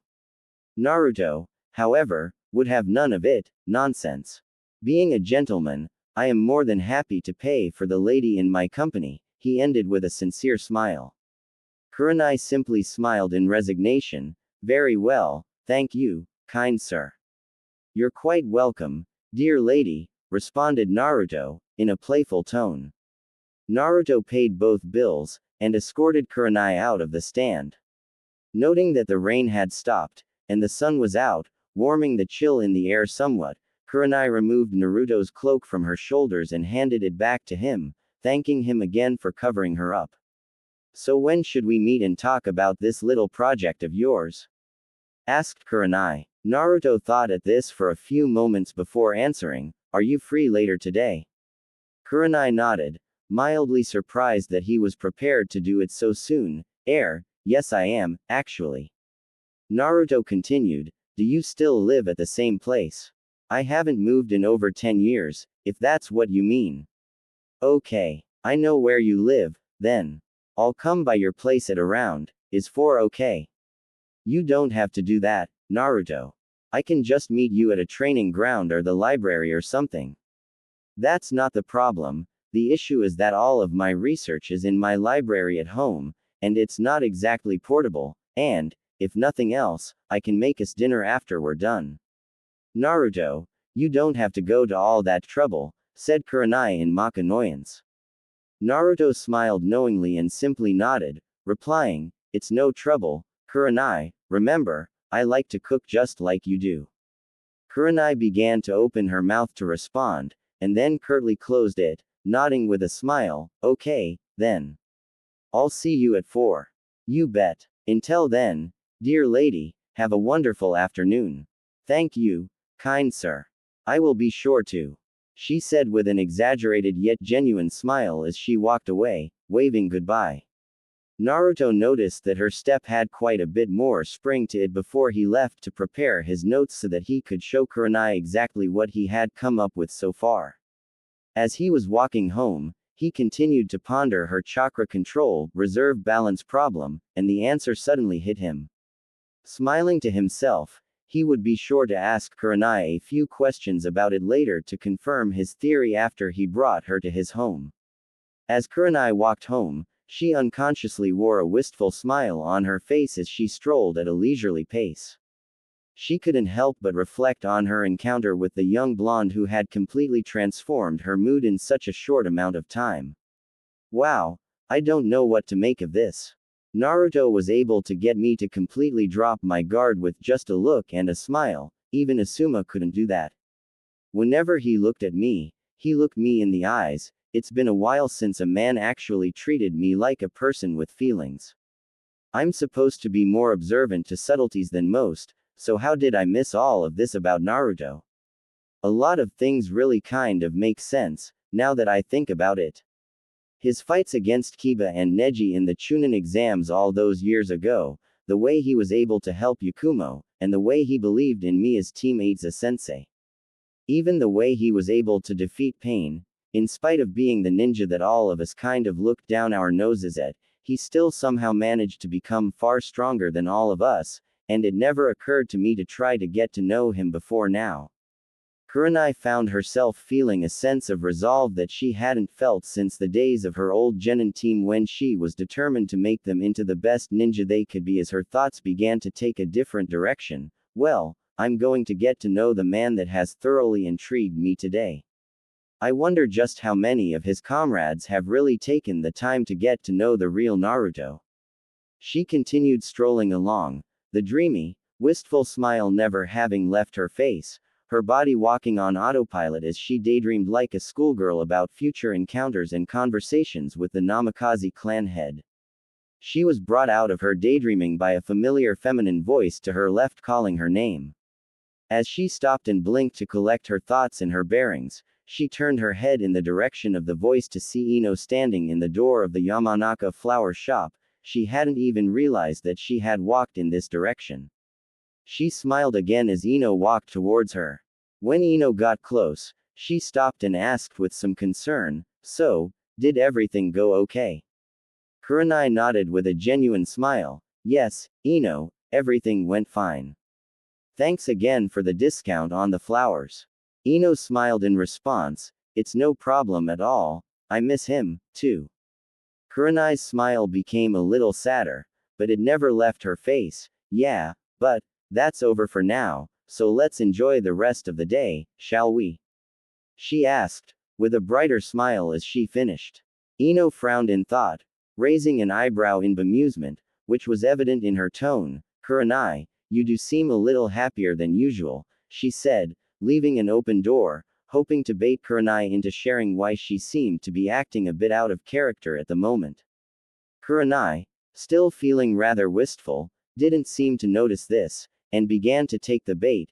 Naruto, however, would have none of it. Nonsense. Being a gentleman, I am more than happy to pay for the lady in my company, he ended with a sincere smile. Kurenai simply smiled in resignation. Very well, thank you, kind sir. You're quite welcome, dear lady, responded Naruto, in a playful tone. Naruto paid both bills, and escorted Kurenai out of the stand. Noting that the rain had stopped, and the sun was out, warming the chill in the air somewhat, Kurenai removed Naruto's cloak from her shoulders and handed it back to him, thanking him again for covering her up. So when should we meet and talk about this little project of yours? Asked Kurenai. Naruto thought at this for a few moments before answering, are you free later today? Kurenai nodded, mildly surprised that he was prepared to do it so soon. Yes I am, actually. Naruto continued, do you still live at the same place? I haven't moved in over 10 years, if that's what you mean. Okay, I know where you live, then. I'll come by your place at around, is 4 okay? You don't have to do that, Naruto. I can just meet you at a training ground or the library or something. That's not the problem, the issue is that all of my research is in my library at home, and it's not exactly portable, and, if nothing else, I can make us dinner after we're done. Naruto, you don't have to go to all that trouble, said Kurenai in mock annoyance. Naruto smiled knowingly and simply nodded, replying, it's no trouble, Kurenai, remember, I like to cook just like you do. Kurenai began to open her mouth to respond, and then curtly closed it, nodding with a smile, okay, then. I'll see you at 4. You bet. Until then, dear lady, have a wonderful afternoon. Thank you, kind sir. I will be sure to. She said with an exaggerated yet genuine smile as she walked away, waving goodbye. Naruto noticed that her step had quite a bit more spring to it before he left to prepare his notes so that he could show Kurenai exactly what he had come up with so far. As he was walking home, he continued to ponder her chakra control, reserve balance problem, and the answer suddenly hit him. Smiling to himself, he would be sure to ask Kurenai a few questions about it later to confirm his theory after he brought her to his home. As Kurenai walked home, she unconsciously wore a wistful smile on her face as she strolled at a leisurely pace. She couldn't help but reflect on her encounter with the young blonde who had completely transformed her mood in such a short amount of time. Wow, I don't know what to make of this. Naruto was able to get me to completely drop my guard with just a look and a smile, even Asuma couldn't do that. Whenever he looked at me, he looked me in the eyes. It's been a while since a man actually treated me like a person with feelings. I'm supposed to be more observant to subtleties than most, so how did I miss all of this about Naruto? A lot of things really kind of make sense, now that I think about it. His fights against Kiba and Neji in the Chunin exams all those years ago, the way he was able to help Yakumo, and the way he believed in me as teammate sensei. Even the way he was able to defeat Pain, in spite of being the ninja that all of us kind of looked down our noses at, he still somehow managed to become far stronger than all of us, and it never occurred to me to try to get to know him before now. Kurenai found herself feeling a sense of resolve that she hadn't felt since the days of her old genin team when she was determined to make them into the best ninja they could be. As her thoughts began to take a different direction, well, I'm going to get to know the man that has thoroughly intrigued me today. I wonder just how many of his comrades have really taken the time to get to know the real Naruto. She continued strolling along, the dreamy, wistful smile never having left her face, her body walking on autopilot as she daydreamed like a schoolgirl about future encounters and conversations with the Namikaze clan head. She was brought out of her daydreaming by a familiar feminine voice to her left calling her name. As she stopped and blinked to collect her thoughts and her bearings, she turned her head in the direction of the voice to see Ino standing in the door of the Yamanaka flower shop. She hadn't even realized that she had walked in this direction. She smiled again as Ino walked towards her. When Ino got close, she stopped and asked with some concern, "So, did everything go okay?" Kurenai nodded with a genuine smile. "Yes, Ino, everything went fine. Thanks again for the discount on the flowers." Ino smiled in response, "It's no problem at all, I miss him, too." Kurenai's smile became a little sadder, but it never left her face. "Yeah, but that's over for now, so let's enjoy the rest of the day, shall we?" she asked, with a brighter smile as she finished. Ino frowned in thought, raising an eyebrow in bemusement, which was evident in her tone. "Kurenai, you do seem a little happier than usual," she said, leaving an open door, hoping to bait Kurenai into sharing why she seemed to be acting a bit out of character at the moment. Kurenai, still feeling rather wistful, didn't seem to notice this, and began to take the bait.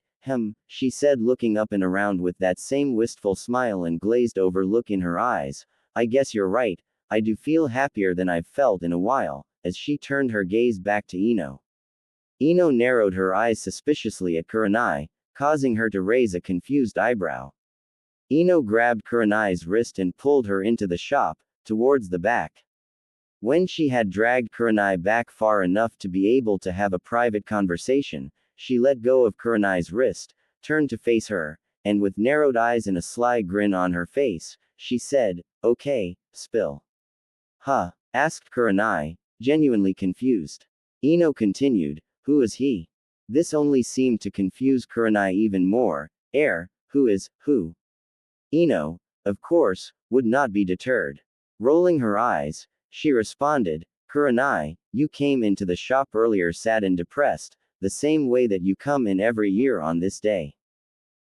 She said, looking up and around with that same wistful smile and glazed over look in her eyes. "I guess you're right, I do feel happier than I've felt in a while," as she turned her gaze back to Ino. Ino narrowed her eyes suspiciously at Kurenai, causing her to raise a confused eyebrow. Ino grabbed Kurenai's wrist and pulled her into the shop, towards the back. When she had dragged Kurenai back far enough to be able to have a private conversation, she let go of Kurenai's wrist, turned to face her, and with narrowed eyes and a sly grin on her face, she said, "Okay, spill." "Huh?" asked Kurenai, genuinely confused. Ino continued, "Who is he?" This only seemed to confuse Kurenai even more. Who is, who? Ino, of course, would not be deterred. Rolling her eyes, she responded, "Kurenai, you came into the shop earlier sad and depressed, the same way that you come in every year on this day.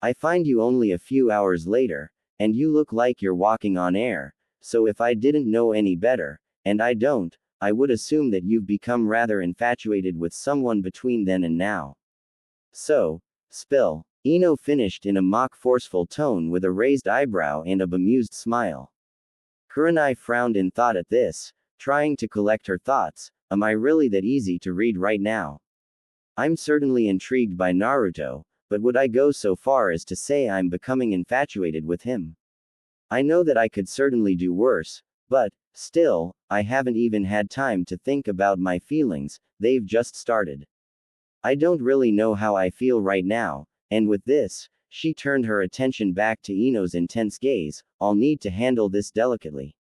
I find you only a few hours later, and you look like you're walking on air, so if I didn't know any better, and I don't, I would assume that you've become rather infatuated with someone between then and now. So, spill." Ino finished in a mock forceful tone with a raised eyebrow and a bemused smile. Kurenai frowned in thought at this, trying to collect her thoughts. Am I really that easy to read right now? I'm certainly intrigued by Naruto, but would I go so far as to say I'm becoming infatuated with him? I know that I could certainly do worse, but, still, I haven't even had time to think about my feelings, they've just started. I don't really know how I feel right now, and with this, she turned her attention back to Ino's intense gaze. "I'll need to handle this delicately."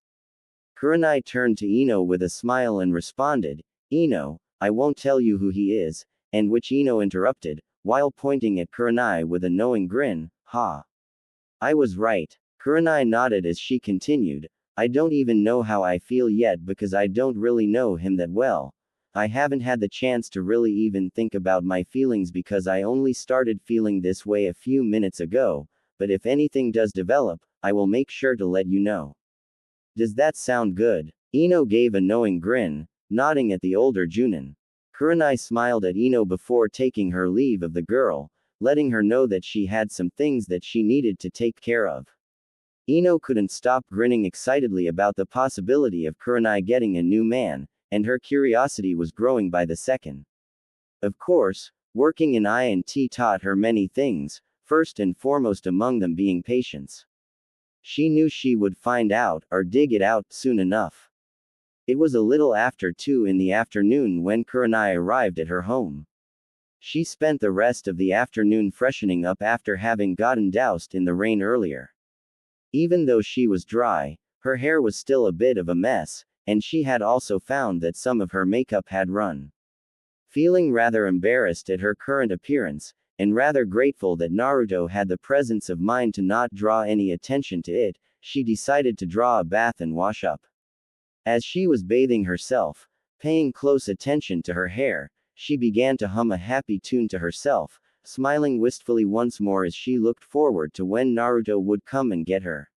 Kurenai turned to Ino with a smile and responded, "Ino, I won't tell you who he is," and which Ino interrupted, while pointing at Kurenai with a knowing grin, "Ha. I was right." Kurenai nodded as she continued, "I don't even know how I feel yet because I don't really know him that well. I haven't had the chance to really even think about my feelings because I only started feeling this way a few minutes ago, but if anything does develop, I will make sure to let you know." "Does that sound good?" Ino gave a knowing grin, nodding at the older Junin. Kurenai smiled at Ino before taking her leave of the girl, letting her know that she had some things that she needed to take care of. Ino couldn't stop grinning excitedly about the possibility of Kurenai getting a new man, and her curiosity was growing by the second. Of course, working in INT taught her many things, first and foremost among them being patience. She knew she would find out, or dig it out, soon enough. It was a little after 2 in the afternoon when Kurenai arrived at her home. She spent the rest of the afternoon freshening up after having gotten doused in the rain earlier. Even though she was dry, her hair was still a bit of a mess, and she had also found that some of her makeup had run. Feeling rather embarrassed at her current appearance, and rather grateful that Naruto had the presence of mind to not draw any attention to it, she decided to draw a bath and wash up. As she was bathing herself, paying close attention to her hair, she began to hum a happy tune to herself, smiling wistfully once more as she looked forward to when Naruto would come and get her.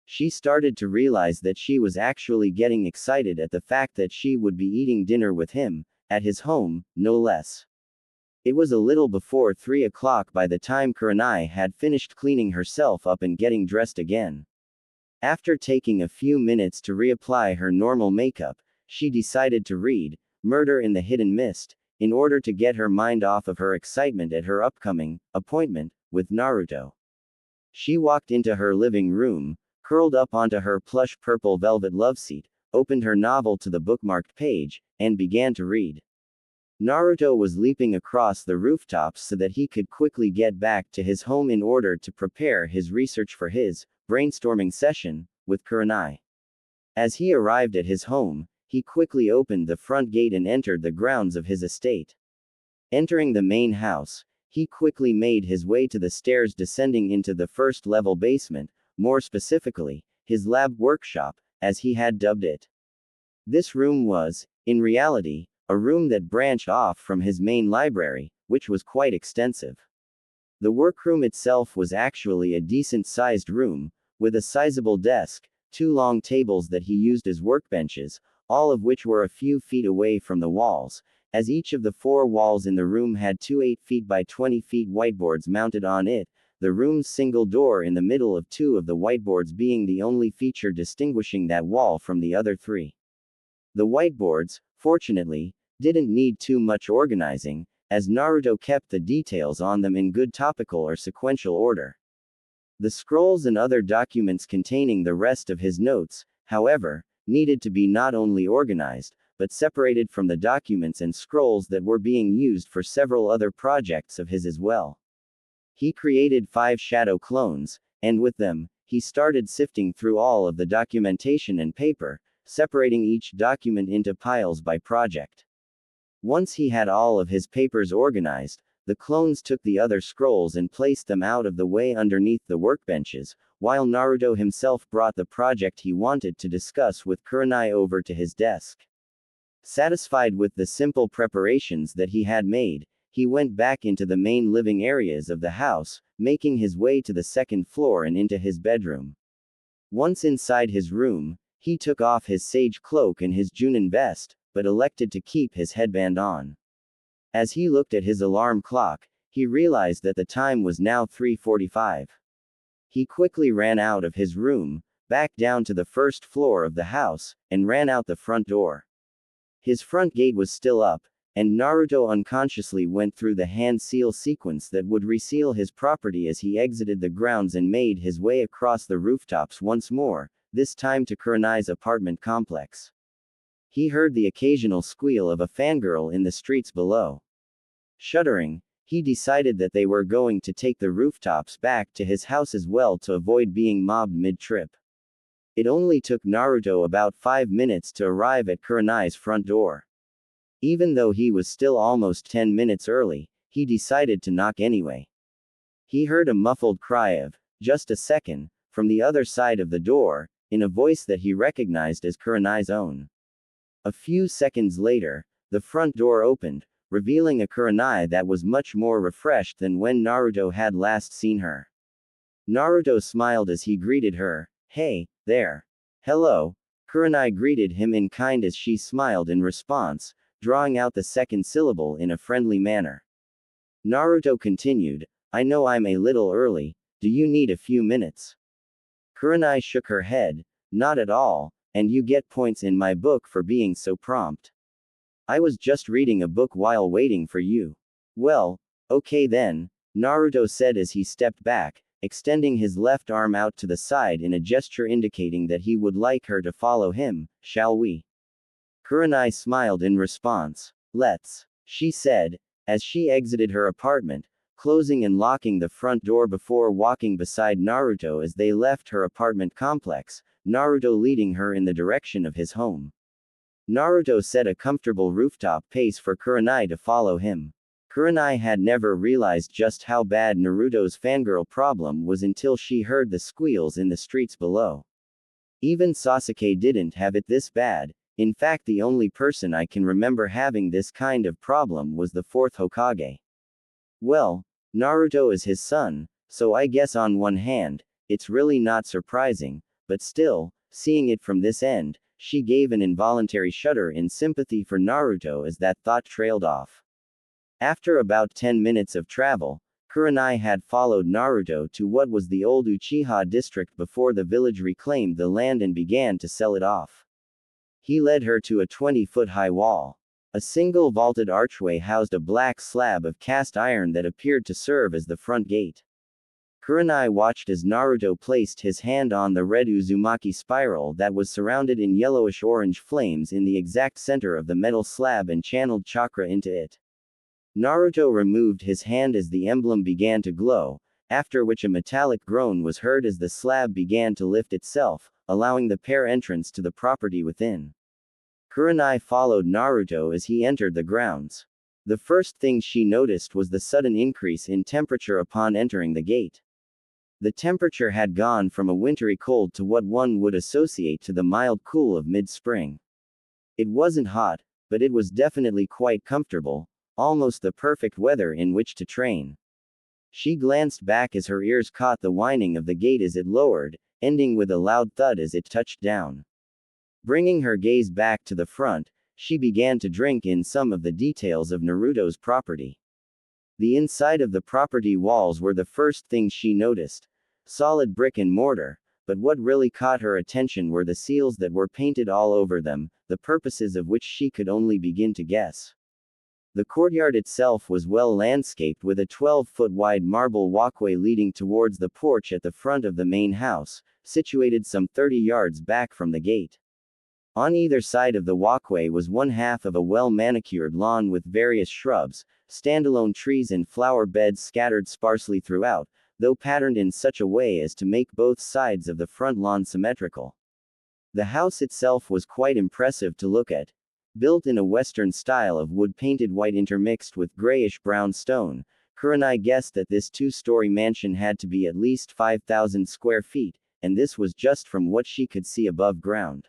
She started to realize that she was actually getting excited at the fact that she would be eating dinner with him, at his home, no less. It was a little before 3 o'clock by the time Kurenai had finished cleaning herself up and getting dressed again. After taking a few minutes to reapply her normal makeup, she decided to read Murder in the Hidden Mist, in order to get her mind off of her excitement at her upcoming appointment with Naruto. She walked into her living room, curled up onto her plush purple velvet love seat, opened her novel to the bookmarked page, and began to read. Naruto was leaping across the rooftops so that he could quickly get back to his home in order to prepare his research for his brainstorming session with Kurenai. As he arrived at his home, he quickly opened the front gate and entered the grounds of his estate. Entering the main house, he quickly made his way to the stairs descending into the first-level basement, more specifically, his lab workshop, as he had dubbed it. This room was, in reality, a room that branched off from his main library, which was quite extensive. The workroom itself was actually a decent-sized room, with a sizable desk, 2 long tables that he used as workbenches, all of which were a few feet away from the walls, as each of the 4 walls in the room had 2 8 feet by 20 feet whiteboards mounted on it, the room's single door in the middle of 2 of the whiteboards being the only feature distinguishing that wall from the other 3. The whiteboards, fortunately, didn't need too much organizing, as Naruto kept the details on them in good topical or sequential order. The scrolls and other documents containing the rest of his notes, however, needed to be not only organized, but separated from the documents and scrolls that were being used for several other projects of his as well. He created 5 shadow clones, and with them, he started sifting through all of the documentation and paper, separating each document into piles by project. Once he had all of his papers organized, the clones took the other scrolls and placed them out of the way underneath the workbenches, while Naruto himself brought the project he wanted to discuss with Kurenai over to his desk. Satisfied with the simple preparations that he had made, he went back into the main living areas of the house, making his way to the 2nd floor and into his bedroom. Once inside his room, he took off his sage cloak and his Junin vest, but elected to keep his headband on. As he looked at his alarm clock, he realized that the time was now 3:45. He quickly ran out of his room, back down to the 1st floor of the house, and ran out the front door. His front gate was still up, and Naruto unconsciously went through the hand seal sequence that would reseal his property as he exited the grounds and made his way across the rooftops once more, this time to Kurenai's apartment complex. He heard the occasional squeal of a fangirl in the streets below. Shuddering, he decided that they were going to take the rooftops back to his house as well to avoid being mobbed mid-trip. It only took Naruto about 5 minutes to arrive at Kurenai's front door. Even though he was still almost 10 minutes early, he decided to knock anyway. He heard a muffled cry of, "Just a second," from the other side of the door, in a voice that he recognized as Kurenai's own. A few seconds later, the front door opened, revealing a Kurenai that was much more refreshed than when Naruto had last seen her. Naruto smiled as he greeted her. "Hey, there." "Hello." Kurenai greeted him in kind as she smiled in response, drawing out the second syllable in a friendly manner. Naruto continued, "I know I'm a little early, do you need a few minutes?" Kurenai shook her head. "Not at all, and you get points in my book for being so prompt. I was just reading a book while waiting for you." "Well, okay then," Naruto said as he stepped back, extending his left arm out to the side in a gesture indicating that he would like her to follow him. "Shall we?" Kurenai smiled in response. "Let's," she said, As she exited her apartment, closing and locking the front door before walking beside Naruto as they left her apartment complex, Naruto leading her in the direction of his home. Naruto set a comfortable rooftop pace for Kurenai to follow him. Kurenai had never realized just how bad Naruto's fangirl problem was until she heard the squeals in the streets below. Even Sasuke didn't have it this bad. In fact, the only person I can remember having this kind of problem was the fourth Hokage. Well, Naruto is his son, so I guess on one hand, it's really not surprising, but still, seeing it from this end, she gave an involuntary shudder in sympathy for Naruto as that thought trailed off. After about 10 minutes of travel, Kurenai had followed Naruto to what was the old Uchiha district before the village reclaimed the land and began to sell it off. He led her to a 20-foot-high wall. A single vaulted archway housed a black slab of cast iron that appeared to serve as the front gate. Kurenai watched as Naruto placed his hand on the red Uzumaki spiral that was surrounded in yellowish-orange flames in the exact center of the metal slab and channeled chakra into it. Naruto removed his hand as the emblem began to glow, after which a metallic groan was heard as the slab began to lift itself, allowing the pair entrance to the property within. Kurenai followed Naruto as he entered the grounds. The first thing she noticed was the sudden increase in temperature upon entering the gate. The temperature had gone from a wintry cold to what one would associate to the mild cool of mid-spring. It wasn't hot, but it was definitely quite comfortable, almost the perfect weather in which to train. She glanced back as her ears caught the whining of the gate as it lowered, ending with a loud thud as it touched down. Bringing her gaze back to the front, she began to drink in some of the details of Naruto's property. The inside of the property walls were the first thing she noticed. Solid brick and mortar, but what really caught her attention were the seals that were painted all over them, the purposes of which she could only begin to guess. The courtyard itself was well landscaped with a 12-foot-wide marble walkway leading towards the porch at the front of the main house, situated some 30 yards back from the gate. On either side of the walkway was one half of a well-manicured lawn with various shrubs, standalone trees and flower beds scattered sparsely throughout, though patterned in such a way as to make both sides of the front lawn symmetrical. The house itself was quite impressive to look at. Built in a Western style of wood painted white intermixed with grayish-brown stone, Kurenai guessed that this two-story mansion had to be at least 5,000 square feet, and this was just from what she could see above ground.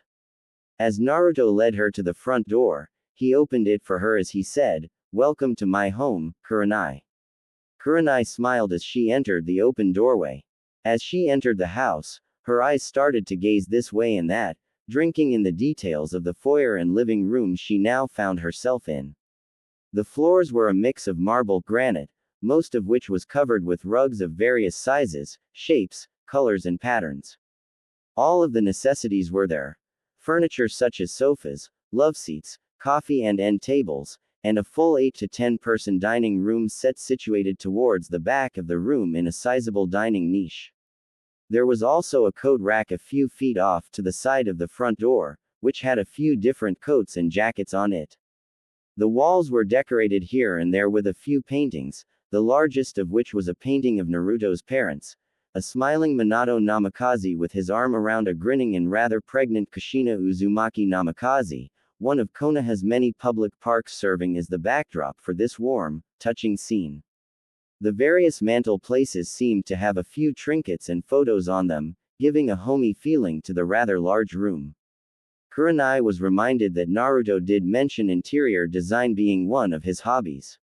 As Naruto led her to the front door, he opened it for her as he said, "Welcome to my home, Kurenai." Kurenai smiled as she entered the open doorway. As she entered the house, her eyes started to gaze this way and that, drinking in the details of the foyer and living room she now found herself in. The floors were a mix of marble granite, most of which was covered with rugs of various sizes, shapes, colors and patterns. All of the necessities were there. Furniture such as sofas, loveseats, coffee and end tables, and a full 8 to 10 person dining room set situated towards the back of the room in a sizable dining niche. There was also a coat rack a few feet off to the side of the front door, which had a few different coats and jackets on it. The walls were decorated here and there with a few paintings, the largest of which was a painting of Naruto's parents, a smiling Minato Namikaze with his arm around a grinning and rather pregnant Kushina Uzumaki Namikaze, one of Konoha's many public parks serving as the backdrop for this warm, touching scene. The various mantel places seemed to have a few trinkets and photos on them, giving a homey feeling to the rather large room. Kurenai was reminded that Naruto did mention interior design being one of his hobbies.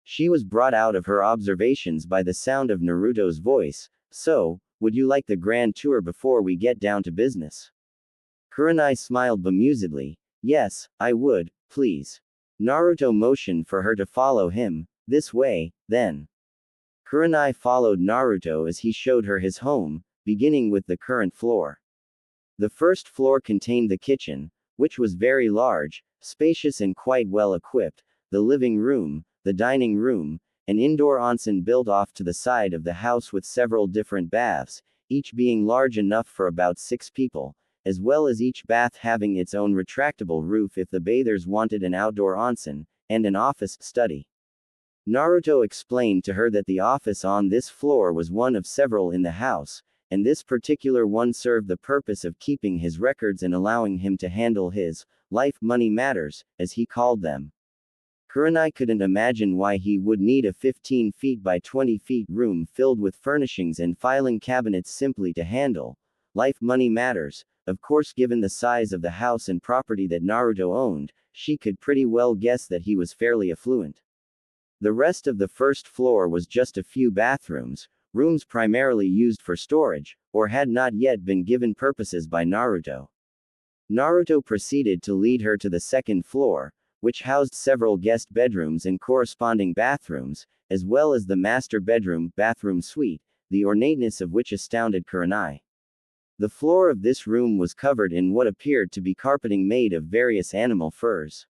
She was brought out of her observations by the sound of Naruto's voice. "So, would you like the grand tour before we get down to business?" Kurenai smiled bemusedly. "Yes, I would, please." Naruto motioned for her to follow him. "This way, then." Kurenai followed Naruto as he showed her his home, beginning with the current floor. The first floor contained the kitchen, which was very large, spacious and quite well equipped, the living room, the dining room, an indoor onsen built off to the side of the house with several different baths, each being large enough for about 6 people, as well as each bath having its own retractable roof if the bathers wanted an outdoor onsen, and an office study. Naruto explained to her that the office on this floor was one of several in the house, and this particular one served the purpose of keeping his records and allowing him to handle his life money matters, as he called them. Kurenai couldn't imagine why he would need a 15 feet by 20 feet room filled with furnishings and filing cabinets simply to handle life money matters. Of course, given the size of the house and property that Naruto owned, she could pretty well guess that he was fairly affluent. The rest of the first floor was just a few bathrooms, rooms primarily used for storage, or had not yet been given purposes by Naruto. Naruto proceeded to lead her to the second floor, which housed several guest bedrooms and corresponding bathrooms, as well as the master bedroom, bathroom suite, the ornateness of which astounded Kurenai. The floor of this room was covered in what appeared to be carpeting made of various animal furs.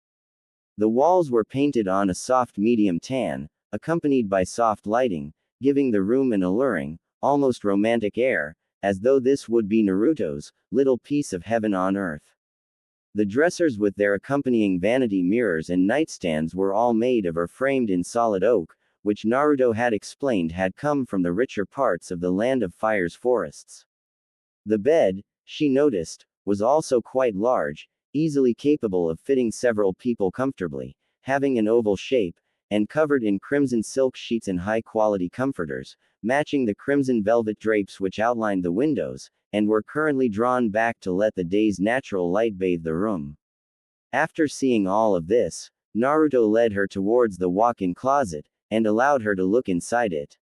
The walls were painted on a soft medium tan, accompanied by soft lighting, giving the room an alluring, almost romantic air, as though this would be Naruto's little piece of heaven on earth. The dressers with their accompanying vanity mirrors and nightstands were all made of or framed in solid oak, which Naruto had explained had come from the richer parts of the Land of Fire's forests. The bed, she noticed, was also quite large, easily capable of fitting several people comfortably, having an oval shape, and covered in crimson silk sheets and high-quality comforters, matching the crimson velvet drapes which outlined the windows, and were currently drawn back to let the day's natural light bathe the room. After seeing all of this, Naruto led her towards the walk-in closet, and allowed her to look inside it.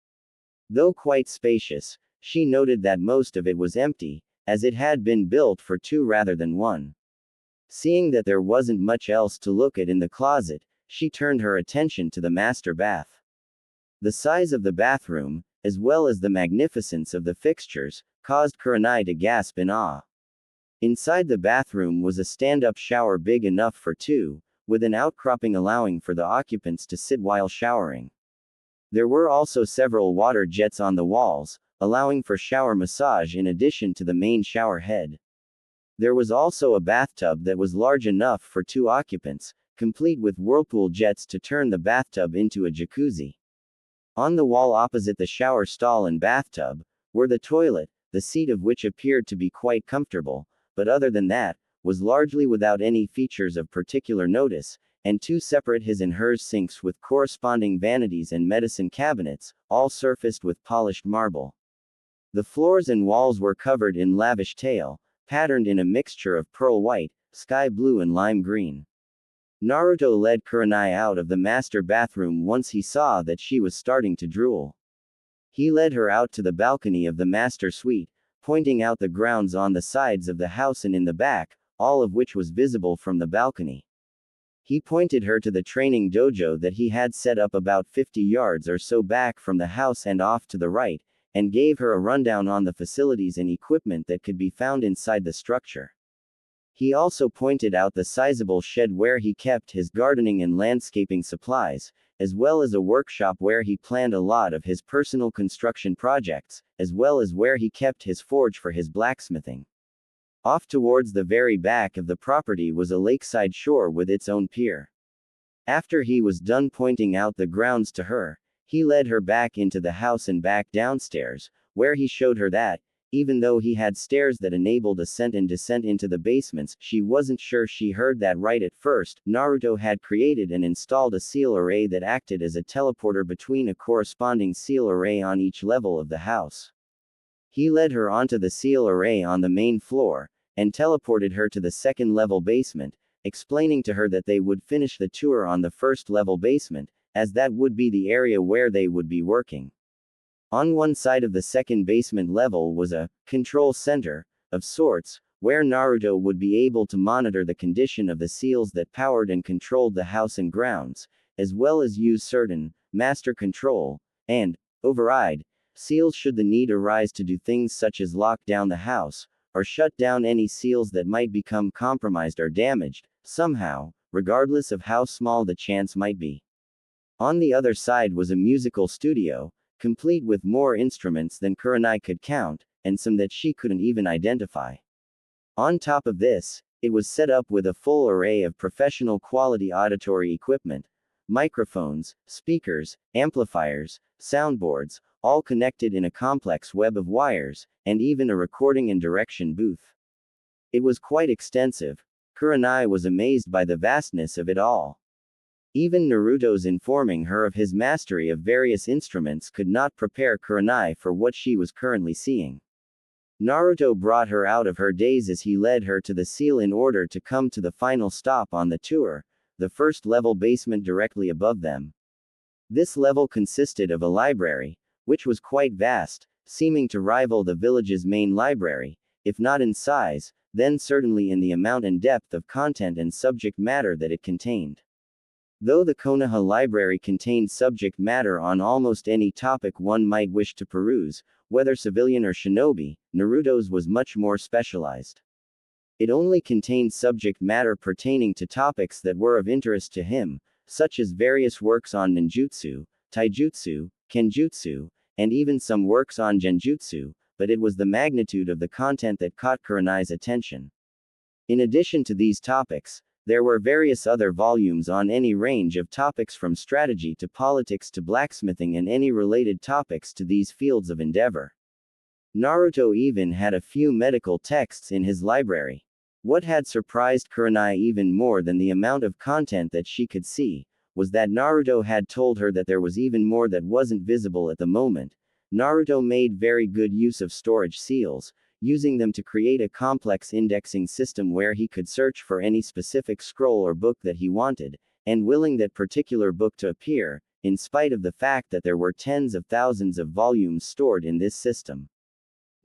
Though quite spacious, she noted that most of it was empty, as it had been built for two rather than one. Seeing that there wasn't much else to look at in the closet, she turned her attention to the master bath. The size of the bathroom, as well as the magnificence of the fixtures, caused Kurenai to gasp in awe. Inside the bathroom was a stand-up shower big enough for two, with an outcropping allowing for the occupants to sit while showering. There were also several water jets on the walls, allowing for shower massage in addition to the main shower head. There was also a bathtub that was large enough for two occupants, complete with whirlpool jets to turn the bathtub into a jacuzzi. On the wall opposite the shower stall and bathtub, were the toilet, the seat of which appeared to be quite comfortable, but other than that, was largely without any features of particular notice, and two separate his and hers sinks with corresponding vanities and medicine cabinets, all surfaced with polished marble. The floors and walls were covered in lavish tile, patterned in a mixture of pearl white, sky blue and lime green. Naruto led Kurenai out of the master bathroom once he saw that she was starting to drool. He led her out to the balcony of the master suite, pointing out the grounds on the sides of the house and in the back, all of which was visible from the balcony. He pointed her to the training dojo that he had set up about 50 yards or so back from the house and off to the right, and gave her a rundown on the facilities and equipment that could be found inside the structure. He also pointed out the sizable shed where he kept his gardening and landscaping supplies, as well as a workshop where he planned a lot of his personal construction projects, as well as where he kept his forge for his blacksmithing. Off towards the very back of the property was a lakeside shore with its own pier. After he was done pointing out the grounds to her, he led her back into the house and back downstairs, where he showed her that, even though he had stairs that enabled ascent and descent into the basements, she wasn't sure she heard that right at first. Naruto had created and installed a seal array that acted as a teleporter between a corresponding seal array on each level of the house. He led her onto the seal array on the main floor, and teleported her to the second level basement, explaining to her that they would finish the tour on the first level basement, as that would be the area where they would be working. On one side of the second basement level was a control center, of sorts, where Naruto would be able to monitor the condition of the seals that powered and controlled the house and grounds, as well as use certain master control and override seals should the need arise to do things such as lock down the house, or shut down any seals that might become compromised or damaged, somehow, regardless of how small the chance might be. On the other side was a musical studio, complete with more instruments than Kurenai could count, and some that she couldn't even identify. On top of this, it was set up with a full array of professional quality auditory equipment, microphones, speakers, amplifiers, soundboards, all connected in a complex web of wires, and even a recording and direction booth. It was quite extensive. Kurenai was amazed by the vastness of it all. Even Naruto's informing her of his mastery of various instruments could not prepare Kurenai for what she was currently seeing. Naruto brought her out of her daze as he led her to the seal in order to come to the final stop on the tour, the first level basement directly above them. This level consisted of a library, which was quite vast, seeming to rival the village's main library, if not in size, then certainly in the amount and depth of content and subject matter that it contained. Though the Konoha library contained subject matter on almost any topic one might wish to peruse, whether civilian or shinobi, Naruto's was much more specialized. It only contained subject matter pertaining to topics that were of interest to him, such as various works on ninjutsu, taijutsu, kenjutsu, and even some works on genjutsu, but it was the magnitude of the content that caught Kurenai's attention. In addition to these topics, there were various other volumes on any range of topics from strategy to politics to blacksmithing and any related topics to these fields of endeavor. Naruto even had a few medical texts in his library. What had surprised Kurenai even more than the amount of content that she could see, was that Naruto had told her that there was even more that wasn't visible at the moment. Naruto made very good use of storage seals, using them to create a complex indexing system where he could search for any specific scroll or book that he wanted, and willing that particular book to appear, in spite of the fact that there were tens of thousands of volumes stored in this system.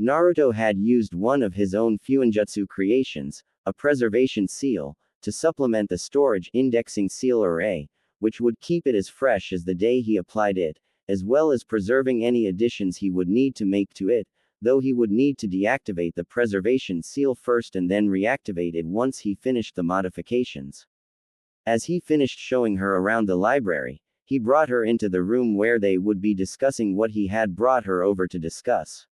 Naruto had used one of his own Fuinjutsu creations, a preservation seal, to supplement the storage indexing seal array, which would keep it as fresh as the day he applied it, as well as preserving any additions he would need to make to it, though he would need to deactivate the preservation seal first and then reactivate it once he finished the modifications. As he finished showing her around the library, he brought her into the room where they would be discussing what he had brought her over to discuss.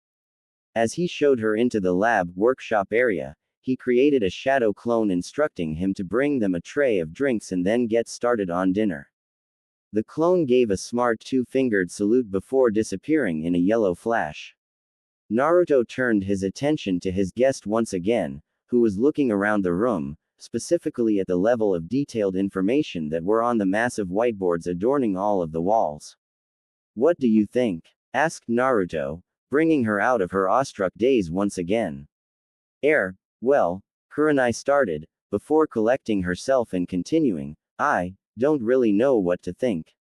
As he showed her into the lab workshop area, he created a shadow clone instructing him to bring them a tray of drinks and then get started on dinner. The clone gave a smart two-fingered salute before disappearing in a yellow flash. Naruto turned his attention to his guest once again, who was looking around the room, specifically at the level of detailed information that were on the massive whiteboards adorning all of the walls. "What do you think?" asked Naruto, bringing her out of her awestruck daze once again. Well, Kurenai started, before collecting herself and continuing, "I don't really know what to think."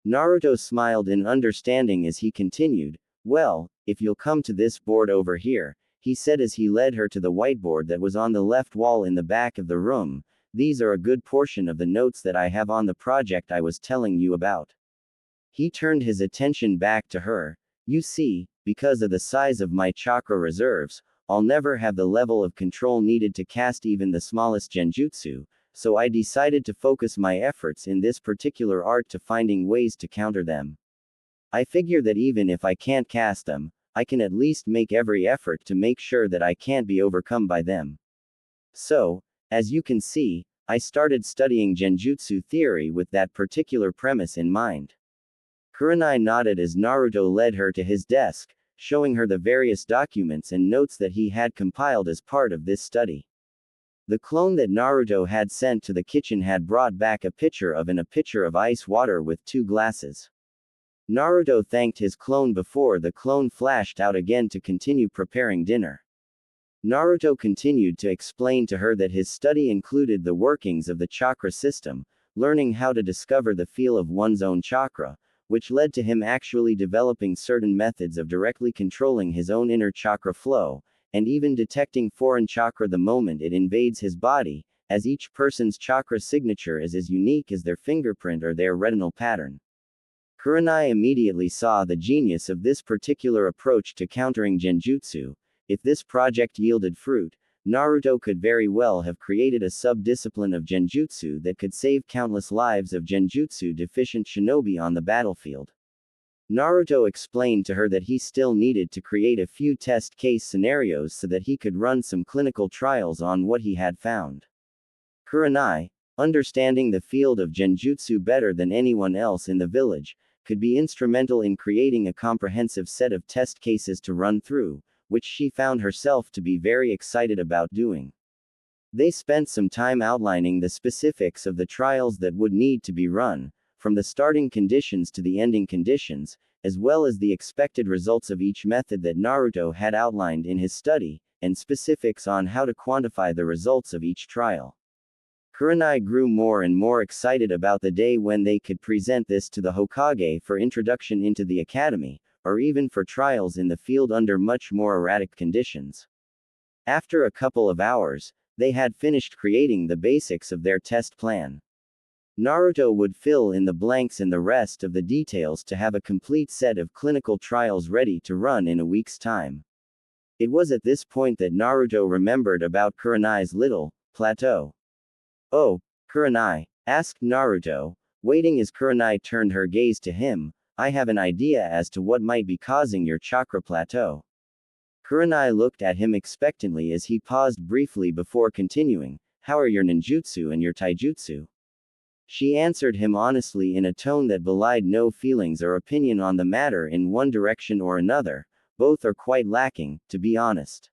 Naruto smiled in understanding as he continued, "Well, if you'll come to this board over here," he said as he led her to the whiteboard that was on the left wall in the back of the room. "These are a good portion of the notes that I have on the project I was telling you about." He turned his attention back to her. "You see, because of the size of my chakra reserves, I'll never have the level of control needed to cast even the smallest genjutsu, so I decided to focus my efforts in this particular art to finding ways to counter them. I figure that even if I can't cast them, I can at least make every effort to make sure that I can't be overcome by them. So, as you can see, I started studying genjutsu theory with that particular premise in mind." Kurenai nodded as Naruto led her to his desk, showing her the various documents and notes that he had compiled as part of this study. The clone that Naruto had sent to the kitchen had brought back a pitcher of ice water with 2 glasses. Naruto thanked his clone before the clone flashed out again to continue preparing dinner. Naruto continued to explain to her that his study included the workings of the chakra system, learning how to discover the feel of one's own chakra, which led to him actually developing certain methods of directly controlling his own inner chakra flow, and even detecting foreign chakra the moment it invades his body, as each person's chakra signature is as unique as their fingerprint or their retinal pattern. Kurenai immediately saw the genius of this particular approach to countering genjutsu. If this project yielded fruit, Naruto could very well have created a sub-discipline of genjutsu that could save countless lives of genjutsu-deficient shinobi on the battlefield. Naruto explained to her that he still needed to create a few test case scenarios so that he could run some clinical trials on what he had found. Kurenai, Understanding the field of genjutsu better than anyone else in the village could be instrumental in creating a comprehensive set of test cases to run through, which she found herself to be very excited about doing. They spent some time outlining the specifics of the trials that would need to be run, from the starting conditions to the ending conditions, as well as the expected results of each method that Naruto had outlined in his study, and specifics on how to quantify the results of each trial. Kurenai grew more and more excited about the day when they could present this to the Hokage for introduction into the academy, or even for trials in the field under much more erratic conditions. After a couple of hours, they had finished creating the basics of their test plan. Naruto would fill in the blanks and the rest of the details to have a complete set of clinical trials ready to run in a week's time. It was at this point that Naruto remembered about Kurenai's little plateau. "Oh, Kurenai," asked Naruto, waiting as Kurenai turned her gaze to him, "I have an idea as to what might be causing your chakra plateau." Kurenai looked at him expectantly as he paused briefly before continuing, "How are your ninjutsu and your taijutsu?" She answered him honestly in a tone that belied no feelings or opinion on the matter in one direction or another. "Both are quite lacking, to be honest.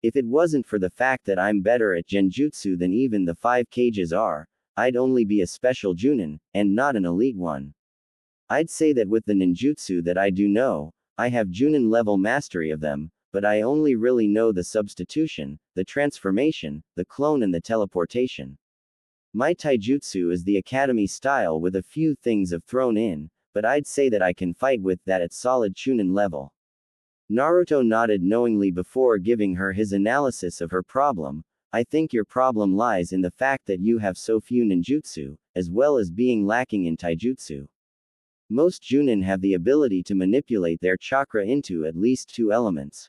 If it wasn't for the fact that I'm better at genjutsu than even the 5 Kages are, I'd only be a special Junin, and not an elite one. I'd say that with the ninjutsu that I do know, I have Junin level mastery of them, but I only really know the substitution, the transformation, the clone and the teleportation. My taijutsu is the academy style with a few things of thrown in, but I'd say that I can fight with that at solid Chunin level." Naruto nodded knowingly before giving her his analysis of her problem. "I think your problem lies in the fact that you have so few ninjutsu, as well as being lacking in taijutsu. Most Junin have the ability to manipulate their chakra into at least 2 elements.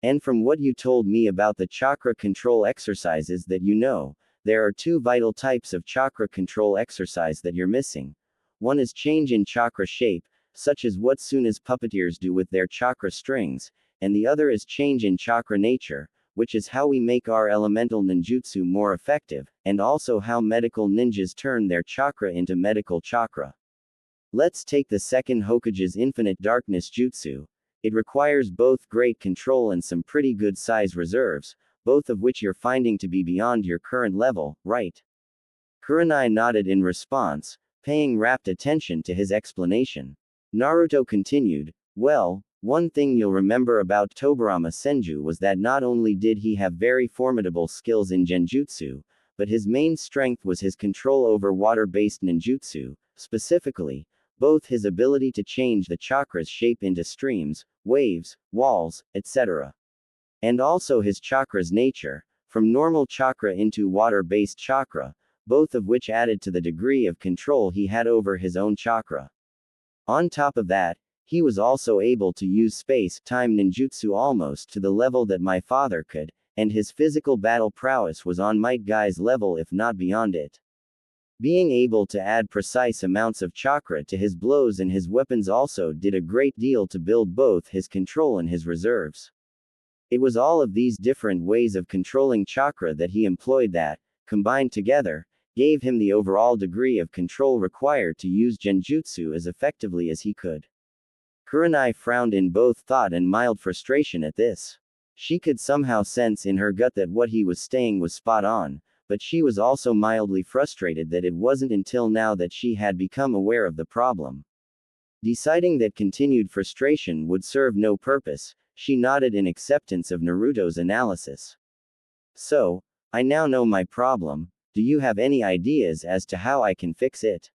And from what you told me about the chakra control exercises that you know, there are 2 vital types of chakra control exercise that you're missing. One is change in chakra shape, such as what Suna's puppeteers do with their chakra strings, and the other is change in chakra nature, which is how we make our elemental ninjutsu more effective, and also how medical ninjas turn their chakra into medical chakra. Let's take the second Hokage's infinite darkness jutsu. It requires both great control and some pretty good size reserves, both of which you're finding to be beyond your current level, right?" Kurenai nodded in response, paying rapt attention to his explanation. Naruto continued, "Well, one thing you'll remember about Tobirama Senju was that not only did he have very formidable skills in genjutsu, but his main strength was his control over water-based ninjutsu, specifically, both his ability to change the chakra's shape into streams, waves, walls, etc. and also his chakra's nature, from normal chakra into water-based chakra, both of which added to the degree of control he had over his own chakra. On top of that, he was also able to use space-time ninjutsu almost to the level that my father could, and his physical battle prowess was on Might Guy's level if not beyond it. Being able to add precise amounts of chakra to his blows and his weapons also did a great deal to build both his control and his reserves. It was all of these different ways of controlling chakra that he employed that, combined together, gave him the overall degree of control required to use genjutsu as effectively as he could." Kurenai frowned in both thought and mild frustration at this. She could somehow sense in her gut that what he was saying was spot on, but she was also mildly frustrated that it wasn't until now that she had become aware of the problem. Deciding that continued frustration would serve no purpose, she nodded in acceptance of Naruto's analysis. "So, I now know my problem. Do you have any ideas as to how I can fix it?"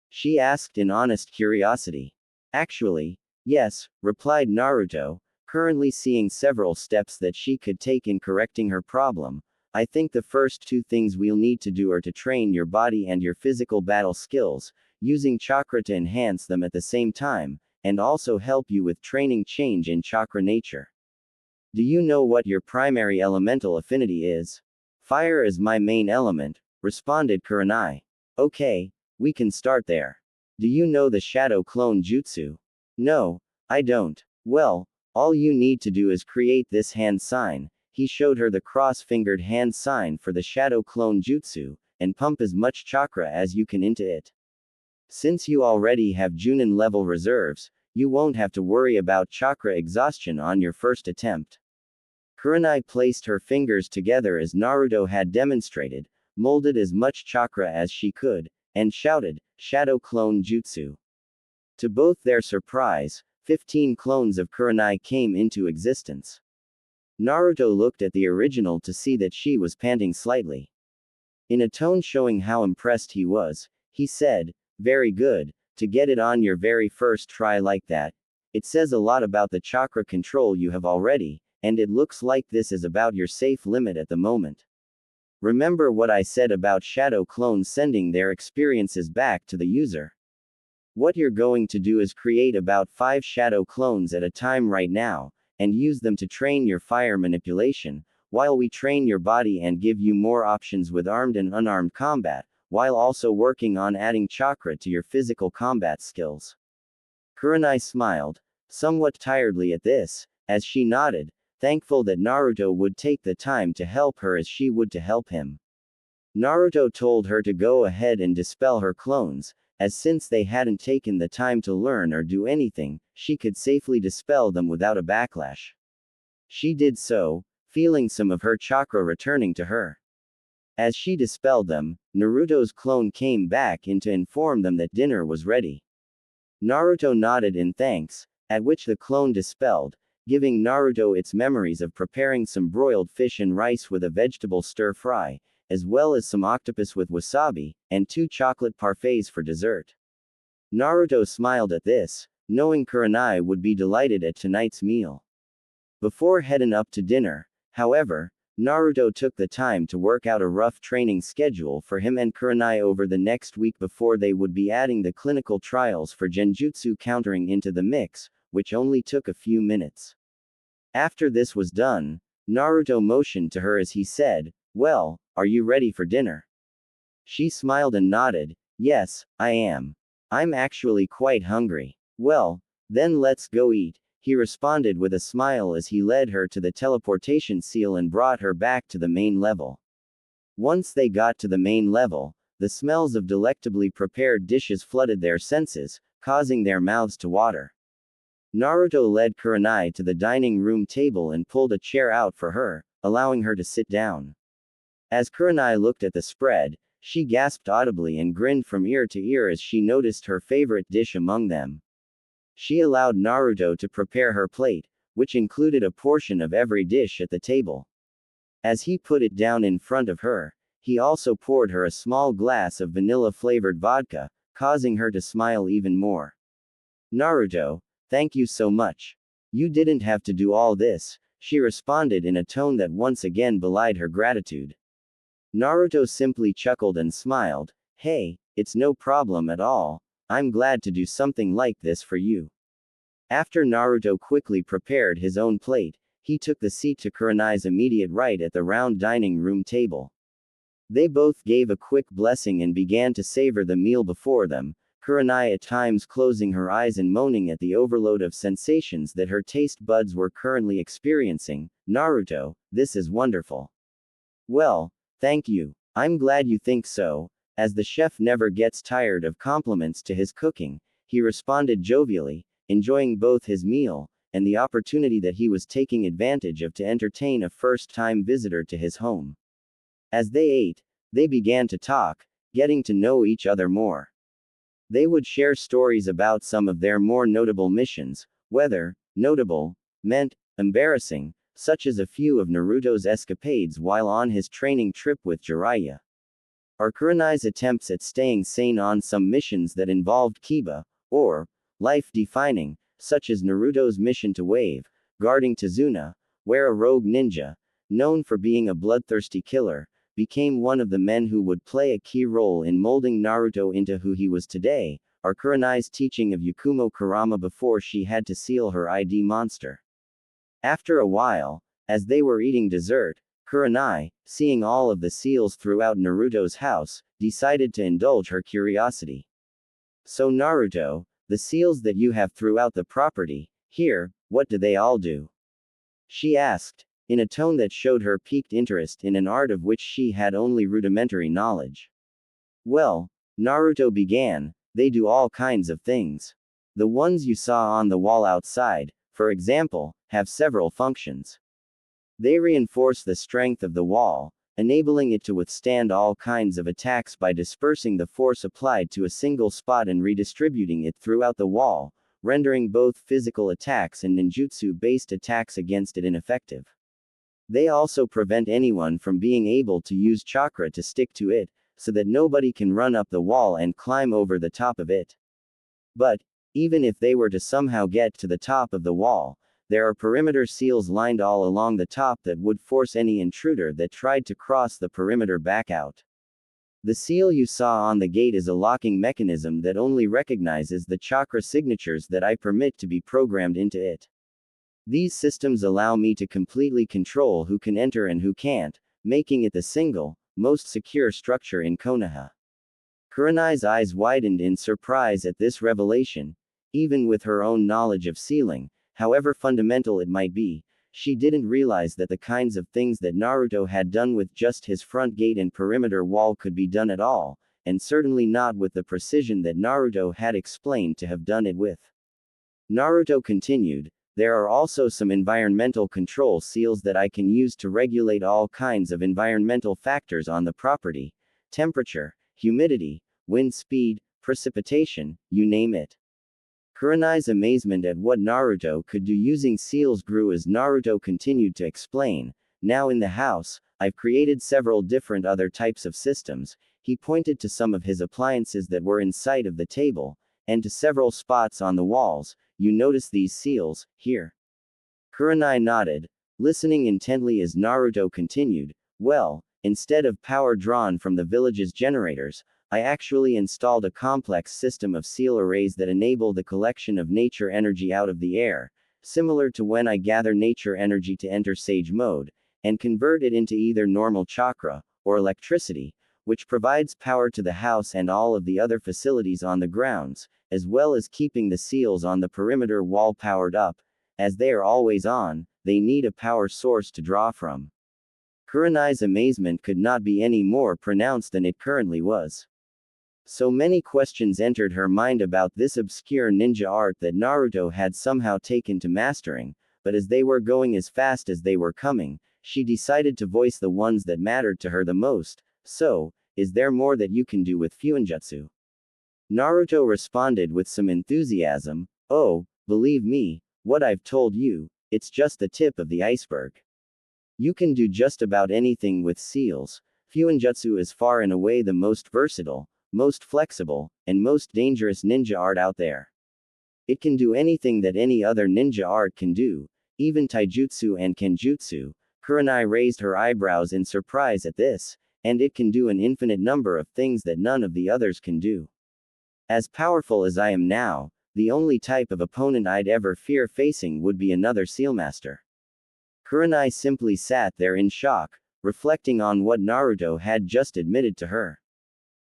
she asked in honest curiosity. "Actually, yes," replied Naruto, currently seeing several steps that she could take in correcting her problem. "I think the first 2 things we'll need to do are to train your body and your physical battle skills, using chakra to enhance them at the same time, and also help you with training change in chakra nature. Do you know what your primary elemental affinity is?" "Fire is my main element," responded Kurenai. "Okay, we can start there. Do you know the shadow clone jutsu?" "No, I don't." "Well, all you need to do is create this hand sign." He showed her the cross-fingered hand sign for the shadow clone jutsu, and pump as much chakra as you can into it. Since you already have Junin level reserves, you won't have to worry about chakra exhaustion on your first attempt. Kurenai placed her fingers together as Naruto had demonstrated, molded as much chakra as she could, and shouted, "Shadow Clone Jutsu." To both their surprise, 15 clones of Kurenai came into existence. Naruto looked at the original to see that she was panting slightly. In a tone showing how impressed he was, he said, "Very good, to get it on your very first try like that. It says a lot about the chakra control you have already, and it looks like this is about your safe limit at the moment. Remember what I said about shadow clones sending their experiences back to the user. What you're going to do is create about 5 shadow clones at a time right now, and use them to train your fire manipulation, while we train your body and give you more options with armed and unarmed combat, while also working on adding chakra to your physical combat skills." Kurenai smiled, somewhat tiredly at this, as she nodded, thankful that Naruto would take the time to help her as she would to help him. Naruto told her to go ahead and dispel her clones, as since they hadn't taken the time to learn or do anything, she could safely dispel them without a backlash. She did so, feeling some of her chakra returning to her. As she dispelled them, Naruto's clone came back in to inform them that dinner was ready. Naruto nodded in thanks, at which the clone dispelled, giving Naruto its memories of preparing some broiled fish and rice with a vegetable stir-fry, as well as some octopus with wasabi, and 2 chocolate parfaits for dessert. Naruto smiled at this, knowing Kurenai would be delighted at tonight's meal. Before heading up to dinner, however, Naruto took the time to work out a rough training schedule for him and Kurenai over the next week before they would be adding the clinical trials for Genjutsu countering into the mix, which only took a few minutes. After this was done, Naruto motioned to her as he said, "Well, are you ready for dinner?" She smiled and nodded, "Yes, I am. I'm actually quite hungry." "Well, then let's go eat," he responded with a smile as he led her to the teleportation seal and brought her back to the main level. Once they got to the main level, the smells of delectably prepared dishes flooded their senses, causing their mouths to water. Naruto led Kurenai to the dining room table and pulled a chair out for her, allowing her to sit down. As Kurenai looked at the spread, she gasped audibly and grinned from ear to ear as she noticed her favorite dish among them. She allowed Naruto to prepare her plate, which included a portion of every dish at the table. As he put it down in front of her, he also poured her a small glass of vanilla-flavored vodka, causing her to smile even more. "Naruto, thank you so much. You didn't have to do all this," she responded in a tone that once again belied her gratitude. Naruto simply chuckled and smiled, "Hey, it's no problem at all. I'm glad to do something like this for you." After Naruto quickly prepared his own plate, he took the seat to Kurenai's immediate right at the round dining room table. They both gave a quick blessing and began to savor the meal before them, Kurenai at times closing her eyes and moaning at the overload of sensations that her taste buds were currently experiencing. "Naruto, this is wonderful." "Well, thank you. I'm glad you think so," as the chef never gets tired of compliments to his cooking, he responded jovially, enjoying both his meal and the opportunity that he was taking advantage of to entertain a first-time visitor to his home. As they ate, they began to talk, getting to know each other more. They would share stories about some of their more notable missions, whether notable meant embarrassing, such as a few of Naruto's escapades while on his training trip with Jiraiya, or Kurenai's attempts at staying sane on some missions that involved Kiba, or life-defining, such as Naruto's mission to Wave, guarding Tazuna, where a rogue ninja, known for being a bloodthirsty killer, became one of the men who would play a key role in molding Naruto into who he was today, or Kurenai's teaching of Yakumo Kurama before she had to seal her ID monster. After a while, as they were eating dessert, Kurenai, seeing all of the seals throughout Naruto's house, decided to indulge her curiosity. "So Naruto, the seals that you have throughout the property, here, what do they all do?" she asked. in a tone that showed her piqued interest in an art of which she had only rudimentary knowledge. Well, Naruto began, they do all kinds of things. The ones you saw on the wall outside, for example, have several functions. They reinforce the strength of the wall, enabling it to withstand all kinds of attacks by dispersing the force applied to a single spot and redistributing it throughout the wall, rendering both physical attacks and ninjutsu-based attacks against it ineffective. They also prevent anyone from being able to use chakra to stick to it, so that nobody can run up the wall and climb over the top of it. But, even if they were to somehow get to the top of the wall, there are perimeter seals lined all along the top that would force any intruder that tried to cross the perimeter back out. The seal you saw on the gate is a locking mechanism that only recognizes the chakra signatures that I permit to be programmed into it. These systems allow me to completely control who can enter and who can't, making it the single, most secure structure in Konoha. Kurenai's eyes widened in surprise at this revelation. Even with her own knowledge of sealing, however fundamental it might be, she didn't realize that the kinds of things that Naruto had done with just his front gate and perimeter wall could be done at all, and certainly not with the precision that Naruto had explained to have done it with. Naruto continued, there are also some environmental control seals that I can use to regulate all kinds of environmental factors on the property, temperature, humidity, wind speed, precipitation, you name it. Kurenai's amazement at what Naruto could do using seals grew as Naruto continued to explain, now in the house, I've created several different other types of systems. He pointed to some of his appliances that were in sight of the table, and to several spots on the walls. You notice these seals, here? Kurenai nodded, listening intently as Naruto continued, well, instead of power drawn from the village's generators, I actually installed a complex system of seal arrays that enable the collection of nature energy out of the air, similar to when I gather nature energy to enter Sage mode, and convert it into either normal chakra, or electricity, which provides power to the house and all of the other facilities on the grounds, as well as keeping the seals on the perimeter wall powered up. As they are always on, they need a power source to draw from. Kurenai's amazement could not be any more pronounced than it currently was. So many questions entered her mind about this obscure ninja art that Naruto had somehow taken to mastering, but as they were going as fast as they were coming, she decided to voice the ones that mattered to her the most. So, is there more that you can do with Fuinjutsu? Naruto responded with some enthusiasm, oh, believe me, what I've told you, it's just the tip of the iceberg. You can do just about anything with seals. Fuinjutsu is far and away the most versatile, most flexible, and most dangerous ninja art out there. It can do anything that any other ninja art can do, even taijutsu and kenjutsu. Kurenai raised her eyebrows in surprise at this, and it can do an infinite number of things that none of the others can do. As powerful as I am now, the only type of opponent I'd ever fear facing would be another sealmaster. Kurenai simply sat there in shock, reflecting on what Naruto had just admitted to her.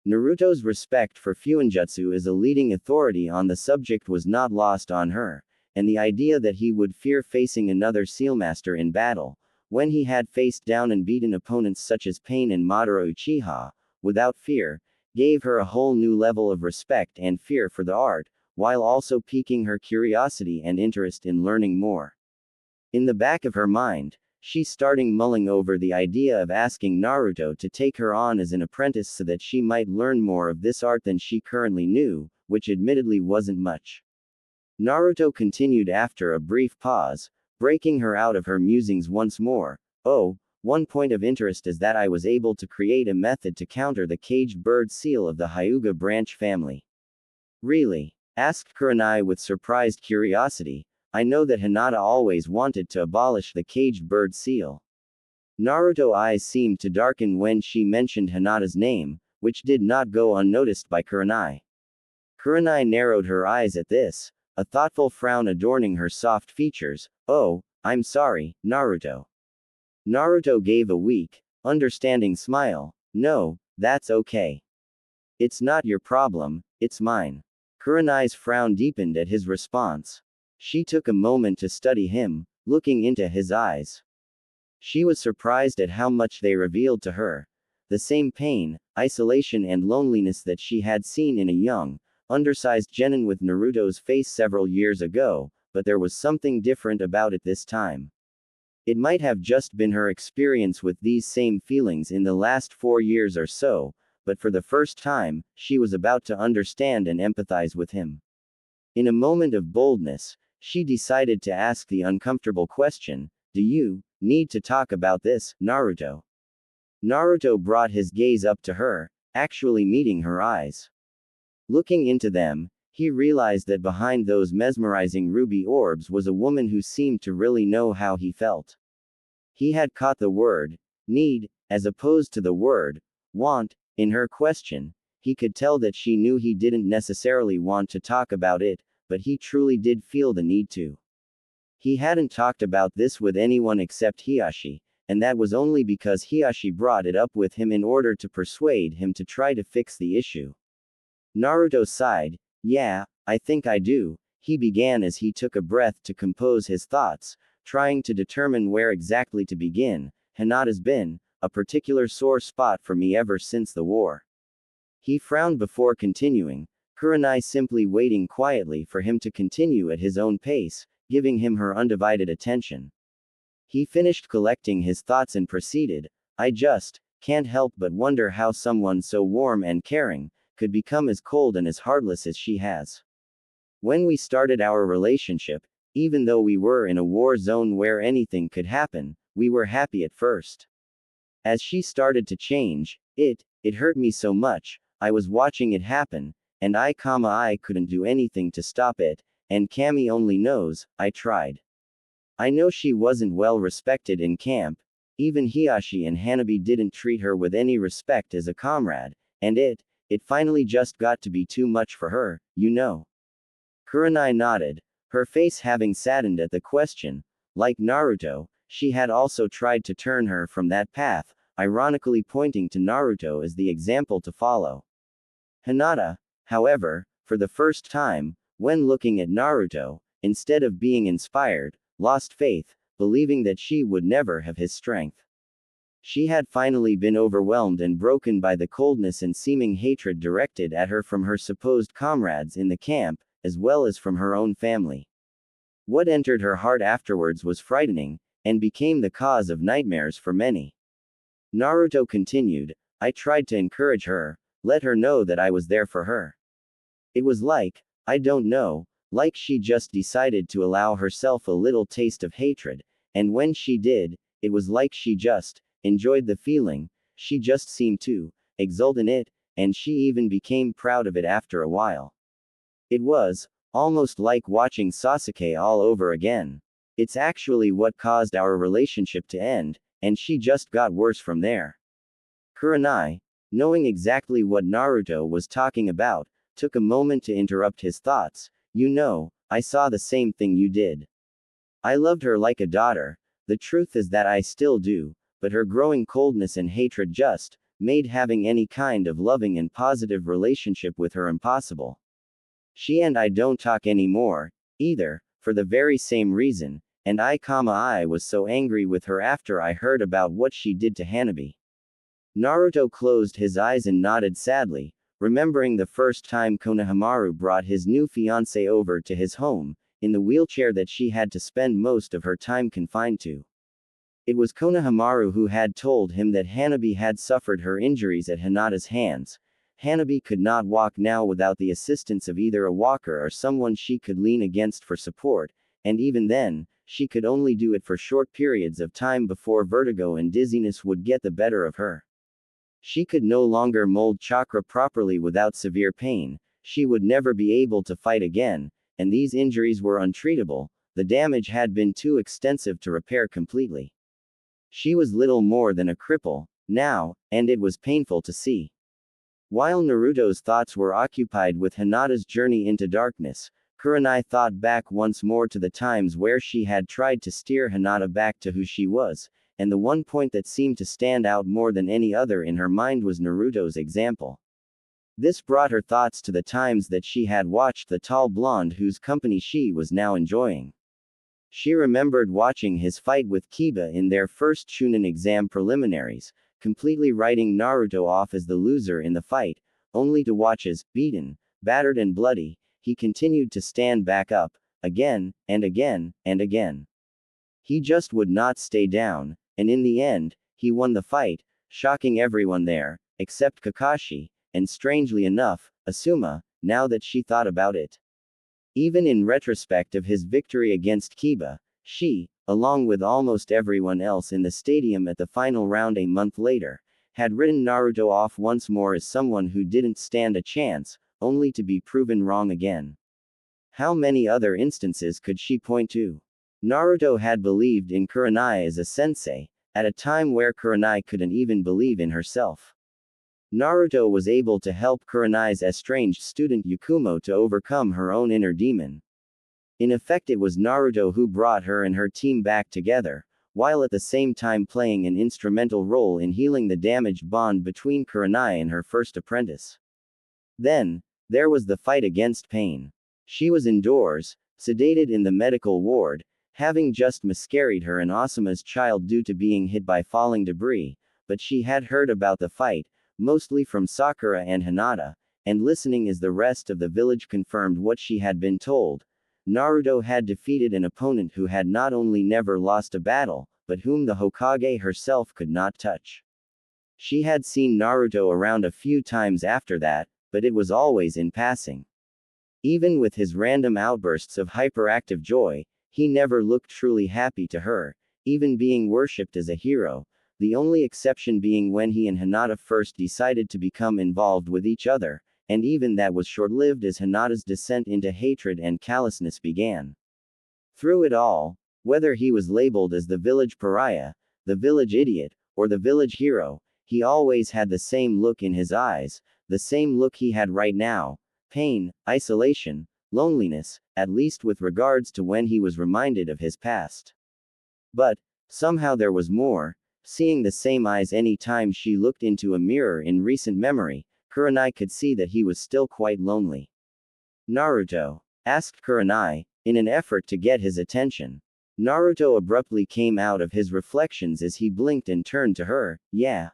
Naruto's respect for Fuinjutsu as a leading authority on the subject was not lost on her, and the idea that he would fear facing another sealmaster in battle, when he had faced down and beaten opponents such as Pain and Madara Uchiha, without fear, gave her a whole new level of respect and fear for the art, while also piquing her curiosity and interest in learning more. In the back of her mind, she started mulling over the idea of asking Naruto to take her on as an apprentice so that she might learn more of this art than she currently knew, which admittedly wasn't much. Naruto continued after a brief pause, breaking her out of her musings once more. Oh, one point of interest is that I was able to create a method to counter the caged bird seal of the Hyuga branch family. Really? Asked Kurenai with surprised curiosity. I know that Hinata always wanted to abolish the caged bird seal. Naruto's eyes seemed to darken when she mentioned Hinata's name, which did not go unnoticed by Kurenai. Kurenai narrowed her eyes at this, a thoughtful frown adorning her soft features. Oh, I'm sorry, Naruto. Naruto gave a weak, understanding smile. No, that's okay. It's not your problem, it's mine. Kurenai's frown deepened at his response. She took a moment to study him, looking into his eyes. She was surprised at how much they revealed to her. The same pain, isolation and loneliness that she had seen in a young, undersized genin with Naruto's face several years ago, but there was something different about it this time. It might have just been her experience with these same feelings in the last 4 years or so, but for the first time, she was about to understand and empathize with him. In a moment of boldness, she decided to ask the uncomfortable question, "Do you need to talk about this, Naruto?" Naruto brought his gaze up to her, actually meeting her eyes. Looking into them, he realized that behind those mesmerizing ruby orbs was a woman who seemed to really know how he felt. He had caught the word need, as opposed to the word want, in her question. He could tell that she knew he didn't necessarily want to talk about it, but he truly did feel the need to. He hadn't talked about this with anyone except Hiashi, and that was only because Hiashi brought it up with him in order to persuade him to try to fix the issue. Naruto sighed. "Yeah, I think I do," he began as he took a breath to compose his thoughts, trying to determine where exactly to begin. "Hinata's been a particular sore spot for me ever since the war." He frowned before continuing, Kurenai simply waiting quietly for him to continue at his own pace, giving him her undivided attention. He finished collecting his thoughts and proceeded, "I just can't help but wonder how someone so warm and caring could become as cold and as heartless as she has. When we started our relationship, even though we were in a war zone where anything could happen, we were happy at first. As she started to change, it hurt me so much. I was watching it happen, and I couldn't do anything to stop it, and Kami only knows, I tried. I know she wasn't well respected in camp. Even Hiashi and Hanabi didn't treat her with any respect as a comrade, and it finally just got to be too much for her, you know." Kurenai nodded, her face having saddened at the question. Like Naruto, she had also tried to turn her from that path, ironically pointing to Naruto as the example to follow. Hinata, however, for the first time, when looking at Naruto, instead of being inspired, lost faith, believing that she would never have his strength. She had finally been overwhelmed and broken by the coldness and seeming hatred directed at her from her supposed comrades in the camp, as well as from her own family. What entered her heart afterwards was frightening, and became the cause of nightmares for many. Naruto continued, "I tried to encourage her, let her know that I was there for her. It was like, I don't know, like she just decided to allow herself a little taste of hatred, and when she did, it was like she just enjoyed the feeling, she just seemed to exult in it, and she even became proud of it after a while. It was almost like watching Sasuke all over again. It's actually what caused our relationship to end, and she just got worse from there." Kurenai, knowing exactly what Naruto was talking about, took a moment to interrupt his thoughts. "You know, I saw the same thing you did. I loved her like a daughter. The truth is that I still do, but her growing coldness and hatred just made having any kind of loving and positive relationship with her impossible. She and I don't talk anymore, either, for the very same reason, and I was so angry with her after I heard about what she did to Hanabi." Naruto closed his eyes and nodded sadly, remembering the first time Konohamaru brought his new fiancée over to his home, in the wheelchair that she had to spend most of her time confined to. It was Konohamaru who had told him that Hanabi had suffered her injuries at Hinata's hands. Hanabi could not walk now without the assistance of either a walker or someone she could lean against for support, and even then, she could only do it for short periods of time before vertigo and dizziness would get the better of her. She could no longer mold chakra properly without severe pain, she would never be able to fight again, and these injuries were untreatable, the damage had been too extensive to repair completely. She was little more than a cripple, now, and it was painful to see. While Naruto's thoughts were occupied with Hinata's journey into darkness, Kurenai thought back once more to the times where she had tried to steer Hinata back to who she was, and the one point that seemed to stand out more than any other in her mind was Naruto's example. This brought her thoughts to the times that she had watched the tall blonde whose company she was now enjoying. She remembered watching his fight with Kiba in their first Chunin exam preliminaries, completely writing Naruto off as the loser in the fight, only to watch as, beaten, battered and bloody, he continued to stand back up, again, and again, and again. He just would not stay down, and in the end, he won the fight, shocking everyone there, except Kakashi, and strangely enough, Asuma, now that she thought about it. Even in retrospect of his victory against Kiba, she, along with almost everyone else in the stadium at the final round a month later, had written Naruto off once more as someone who didn't stand a chance, only to be proven wrong again. How many other instances could she point to? Naruto had believed in Kurenai as a sensei, at a time where Kurenai couldn't even believe in herself. Naruto was able to help Kurenai's estranged student Yakumo to overcome her own inner demon. In effect, it was Naruto who brought her and her team back together, while at the same time playing an instrumental role in healing the damaged bond between Kurenai and her first apprentice. Then, there was the fight against Pain. She was indoors, sedated in the medical ward, having just miscarried her and Asuma's child due to being hit by falling debris, but she had heard about the fight, mostly from Sakura and Hinata, and listening as the rest of the village confirmed what she had been told. Naruto had defeated an opponent who had not only never lost a battle, but whom the Hokage herself could not touch. She had seen Naruto around a few times after that, but it was always in passing. Even with his random outbursts of hyperactive joy, he never looked truly happy to her, even being worshipped as a hero, the only exception being when he and Hinata first decided to become involved with each other, and even that was short-lived as Hinata's descent into hatred and callousness began. Through it all, whether he was labeled as the village pariah, the village idiot, or the village hero, he always had the same look in his eyes, the same look he had right now: pain, isolation, loneliness, at least with regards to when he was reminded of his past. But, somehow there was more. Seeing the same eyes any time she looked into a mirror in recent memory, Kurenai could see that he was still quite lonely. Naruto? Asked Kurenai, in an effort to get his attention. Naruto abruptly came out of his reflections as he blinked and turned to her. Yeah.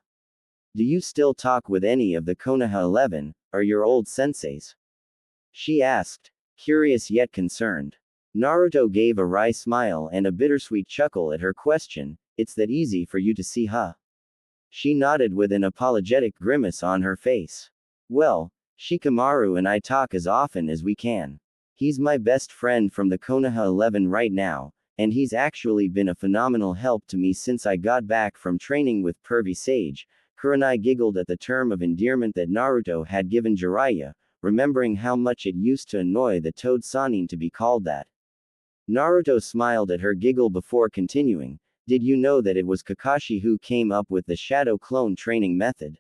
Do you still talk with any of the Konoha 11, or your old senseis? She asked, curious yet concerned. Naruto gave a wry smile and a bittersweet chuckle at her question. It's that easy for you to see, huh? She nodded with an apologetic grimace on her face. Well, Shikamaru and I talk as often as we can. He's my best friend from the Konoha 11 right now, and he's actually been a phenomenal help to me since I got back from training with Pervy Sage. Kurenai giggled at the term of endearment that Naruto had given Jiraiya, remembering how much it used to annoy the Toad Sannin to be called that. Naruto smiled at her giggle before continuing. Did you know that it was Kakashi who came up with the shadow clone training method?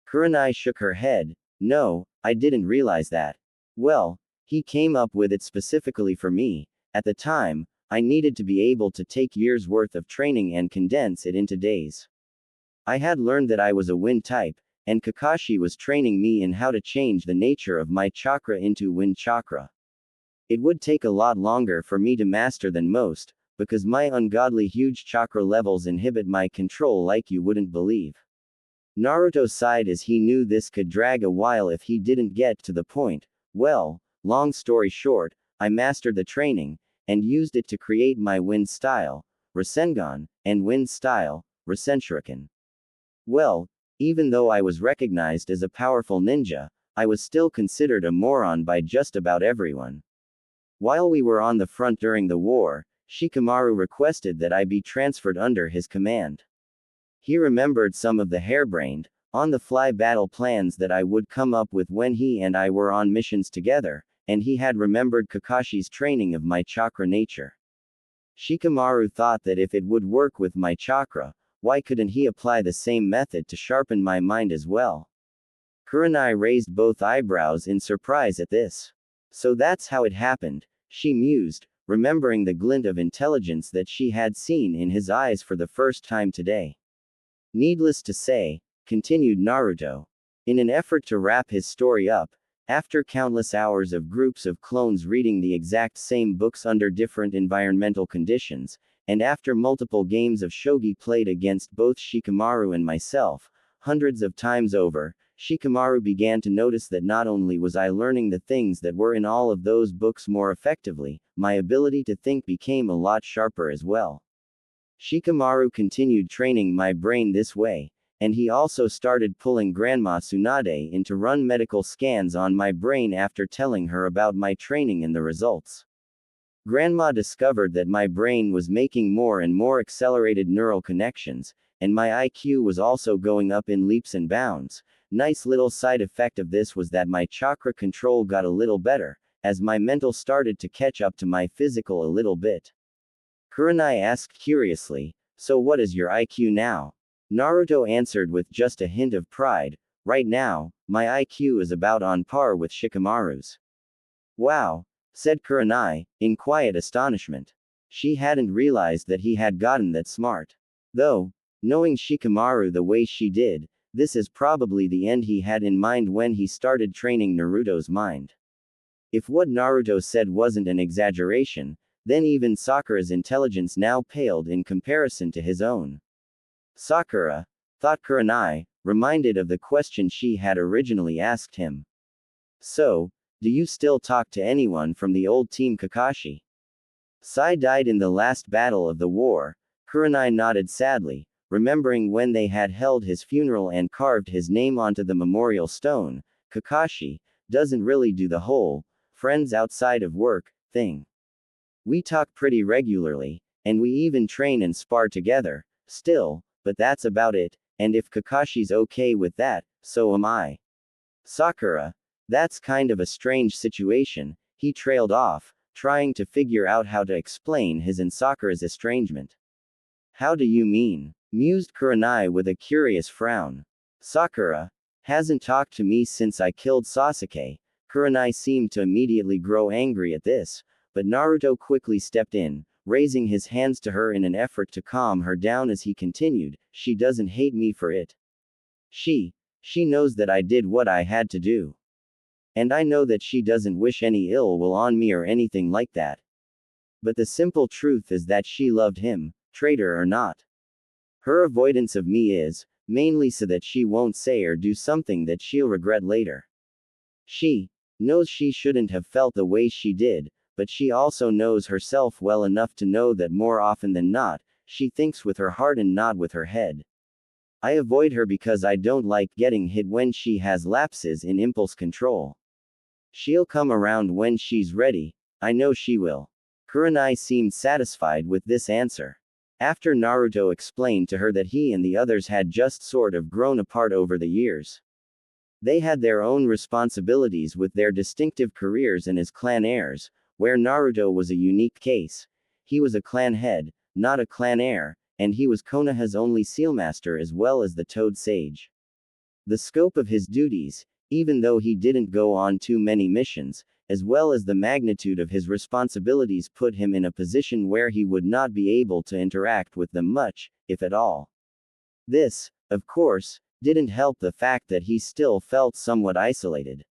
Kurenai shook her head. No, I didn't realize that. Well, he came up with it specifically for me. At the time, I needed to be able to take years' worth of training and condense it into days. I had learned that I was a wind type, and Kakashi was training me in how to change the nature of my chakra into wind chakra. It would take a lot longer for me to master than most, because my ungodly huge chakra levels inhibit my control like you wouldn't believe. Naruto sighed as he knew this could drag a while if he didn't get to the point. Well, long story short, I mastered the training, and used it to create my wind style, Rasengan, and wind style, Rasenshuriken. Well, even though I was recognized as a powerful ninja, I was still considered a moron by just about everyone. While we were on the front during the war, Shikamaru requested that I be transferred under his command. He remembered some of the harebrained, on-the-fly battle plans that I would come up with when he and I were on missions together, and he had remembered Kakashi's training of my chakra nature. Shikamaru thought that if it would work with my chakra, why couldn't he apply the same method to sharpen my mind as well? Kurenai raised both eyebrows in surprise at this. So that's how it happened, she mused, remembering the glint of intelligence that she had seen in his eyes for the first time today. Needless to say, continued Naruto. In an effort to wrap his story up, After countless hours of groups of clones reading the exact same books under different environmental conditions, and after multiple games of shogi played against both Shikamaru and myself, hundreds of times over, Shikamaru began to notice that not only was I learning the things that were in all of those books more effectively, my ability to think became a lot sharper as well. Shikamaru continued training my brain this way, and he also started pulling Grandma Tsunade in to run medical scans on my brain after telling her about my training and the results. Grandma discovered that my brain was making more and more accelerated neural connections, and my IQ was also going up in leaps and bounds. Nice little side effect of this was that my chakra control got a little better, as my mental started to catch up to my physical a little bit. Kurenai asked curiously, "So what is your IQ now?" Naruto answered with just a hint of pride, "Right now, my IQ is about on par with Shikamaru's." "Wow," said Kurenai, in quiet astonishment. She hadn't realized that he had gotten that smart. Though, knowing Shikamaru the way she did, this is probably the end he had in mind when he started training Naruto's mind. If what Naruto said wasn't an exaggeration, then even Sakura's intelligence now paled in comparison to his own. Sakura, thought Kurenai, reminded of the question she had originally asked him. "So, do you still talk to anyone from the old team Kakashi?" Sai died in the last battle of the war. Kurenai nodded sadly, remembering when they had held his funeral and carved his name onto the memorial stone. Kakashi doesn't really do the whole friends outside of work thing. We talk pretty regularly, and we even train and spar together, still, but that's about it, and if Kakashi's okay with that, so am I. Sakura, that's kind of a strange situation, he trailed off, trying to figure out how to explain his and Sakura's estrangement. How do you mean? Mused Kurenai with a curious frown. Sakura hasn't talked to me since I killed Sasuke. Kurenai seemed to immediately grow angry at this, but Naruto quickly stepped in, raising his hands to her in an effort to calm her down as he continued, "She doesn't hate me for it. She knows that I did what I had to do. And I know that she doesn't wish any ill will on me or anything like that. But the simple truth is that she loved him, traitor or not. Her avoidance of me is, mainly so that she won't say or do something that she'll regret later. She knows she shouldn't have felt the way she did, but she also knows herself well enough to know that more often than not, she thinks with her heart and not with her head. I avoid her because I don't like getting hit when she has lapses in impulse control. She'll come around when she's ready, I know she will." Kurenai seemed satisfied with this answer. After Naruto explained to her that he and the others had just sort of grown apart over the years. They had their own responsibilities with their distinctive careers and as clan heirs, where Naruto was a unique case. He was a clan head, not a clan heir, and he was Konoha's only sealmaster as well as the Toad Sage. The scope of his duties, even though he didn't go on too many missions, as well as the magnitude of his responsibilities put him in a position where he would not be able to interact with them much, if at all. This, of course, didn't help the fact that he still felt somewhat isolated.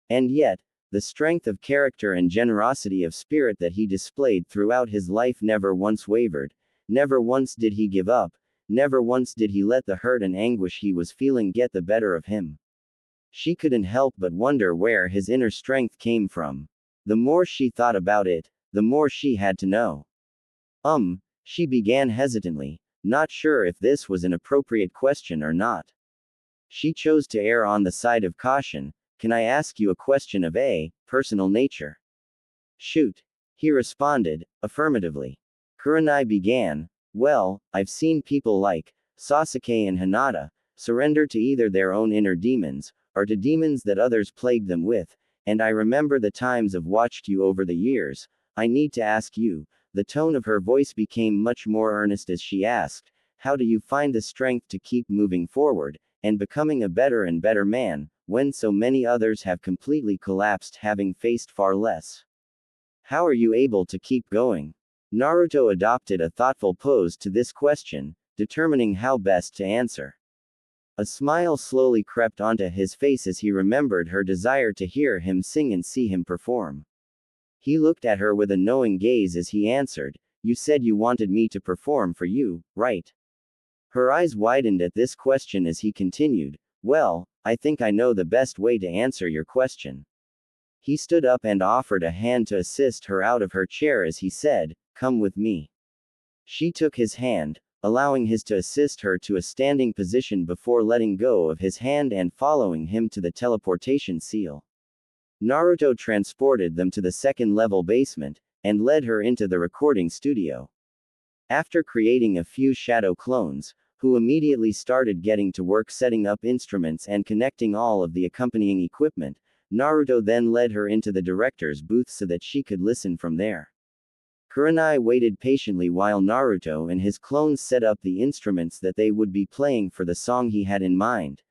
And yet, the strength of character and generosity of spirit that he displayed throughout his life never once wavered, never once did he give up, never once did he let the hurt and anguish he was feeling get the better of him. She couldn't help but wonder where his inner strength came from. The more she thought about it, the more she had to know. She began hesitantly, not sure if this was an appropriate question or not. She chose to err on the side of caution. "Can I ask you a question of a personal nature?" "Shoot," he responded, affirmatively. Kurenai began, "Well, I've seen people like Sasuke and Hinata surrender to either their own inner demons, or to demons that others plagued them with, and I remember the times I've watched you over the years. I need to ask you." The tone of her voice became much more earnest as she asked, "How do you find the strength to keep moving forward, and becoming a better and better man, when so many others have completely collapsed having faced far less? How are you able to keep going?" Naruto adopted a thoughtful pose to this question, determining how best to answer. A smile slowly crept onto his face as he remembered her desire to hear him sing and see him perform. He looked at her with a knowing gaze as he answered, "You said you wanted me to perform for you, right?" Her eyes widened at this question as he continued, "Well, I think I know the best way to answer your question." He stood up and offered a hand to assist her out of her chair as he said, "Come with me." She took his hand, allowing his to assist her to a standing position before letting go of his hand and following him to the teleportation seal. Naruto transported them to the second-level basement, and led her into the recording studio. After creating a few shadow clones, who immediately started getting to work setting up instruments and connecting all of the accompanying equipment, Naruto then led her into the director's booth so that she could listen from there. Kurenai waited patiently while Naruto and his clones set up the instruments that they would be playing for the song he had in mind.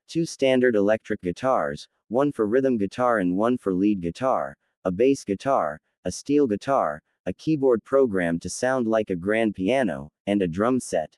2 standard electric guitars, one for rhythm guitar and one for lead guitar, a bass guitar, a steel guitar, a keyboard programmed to sound like a grand piano, and a drum set.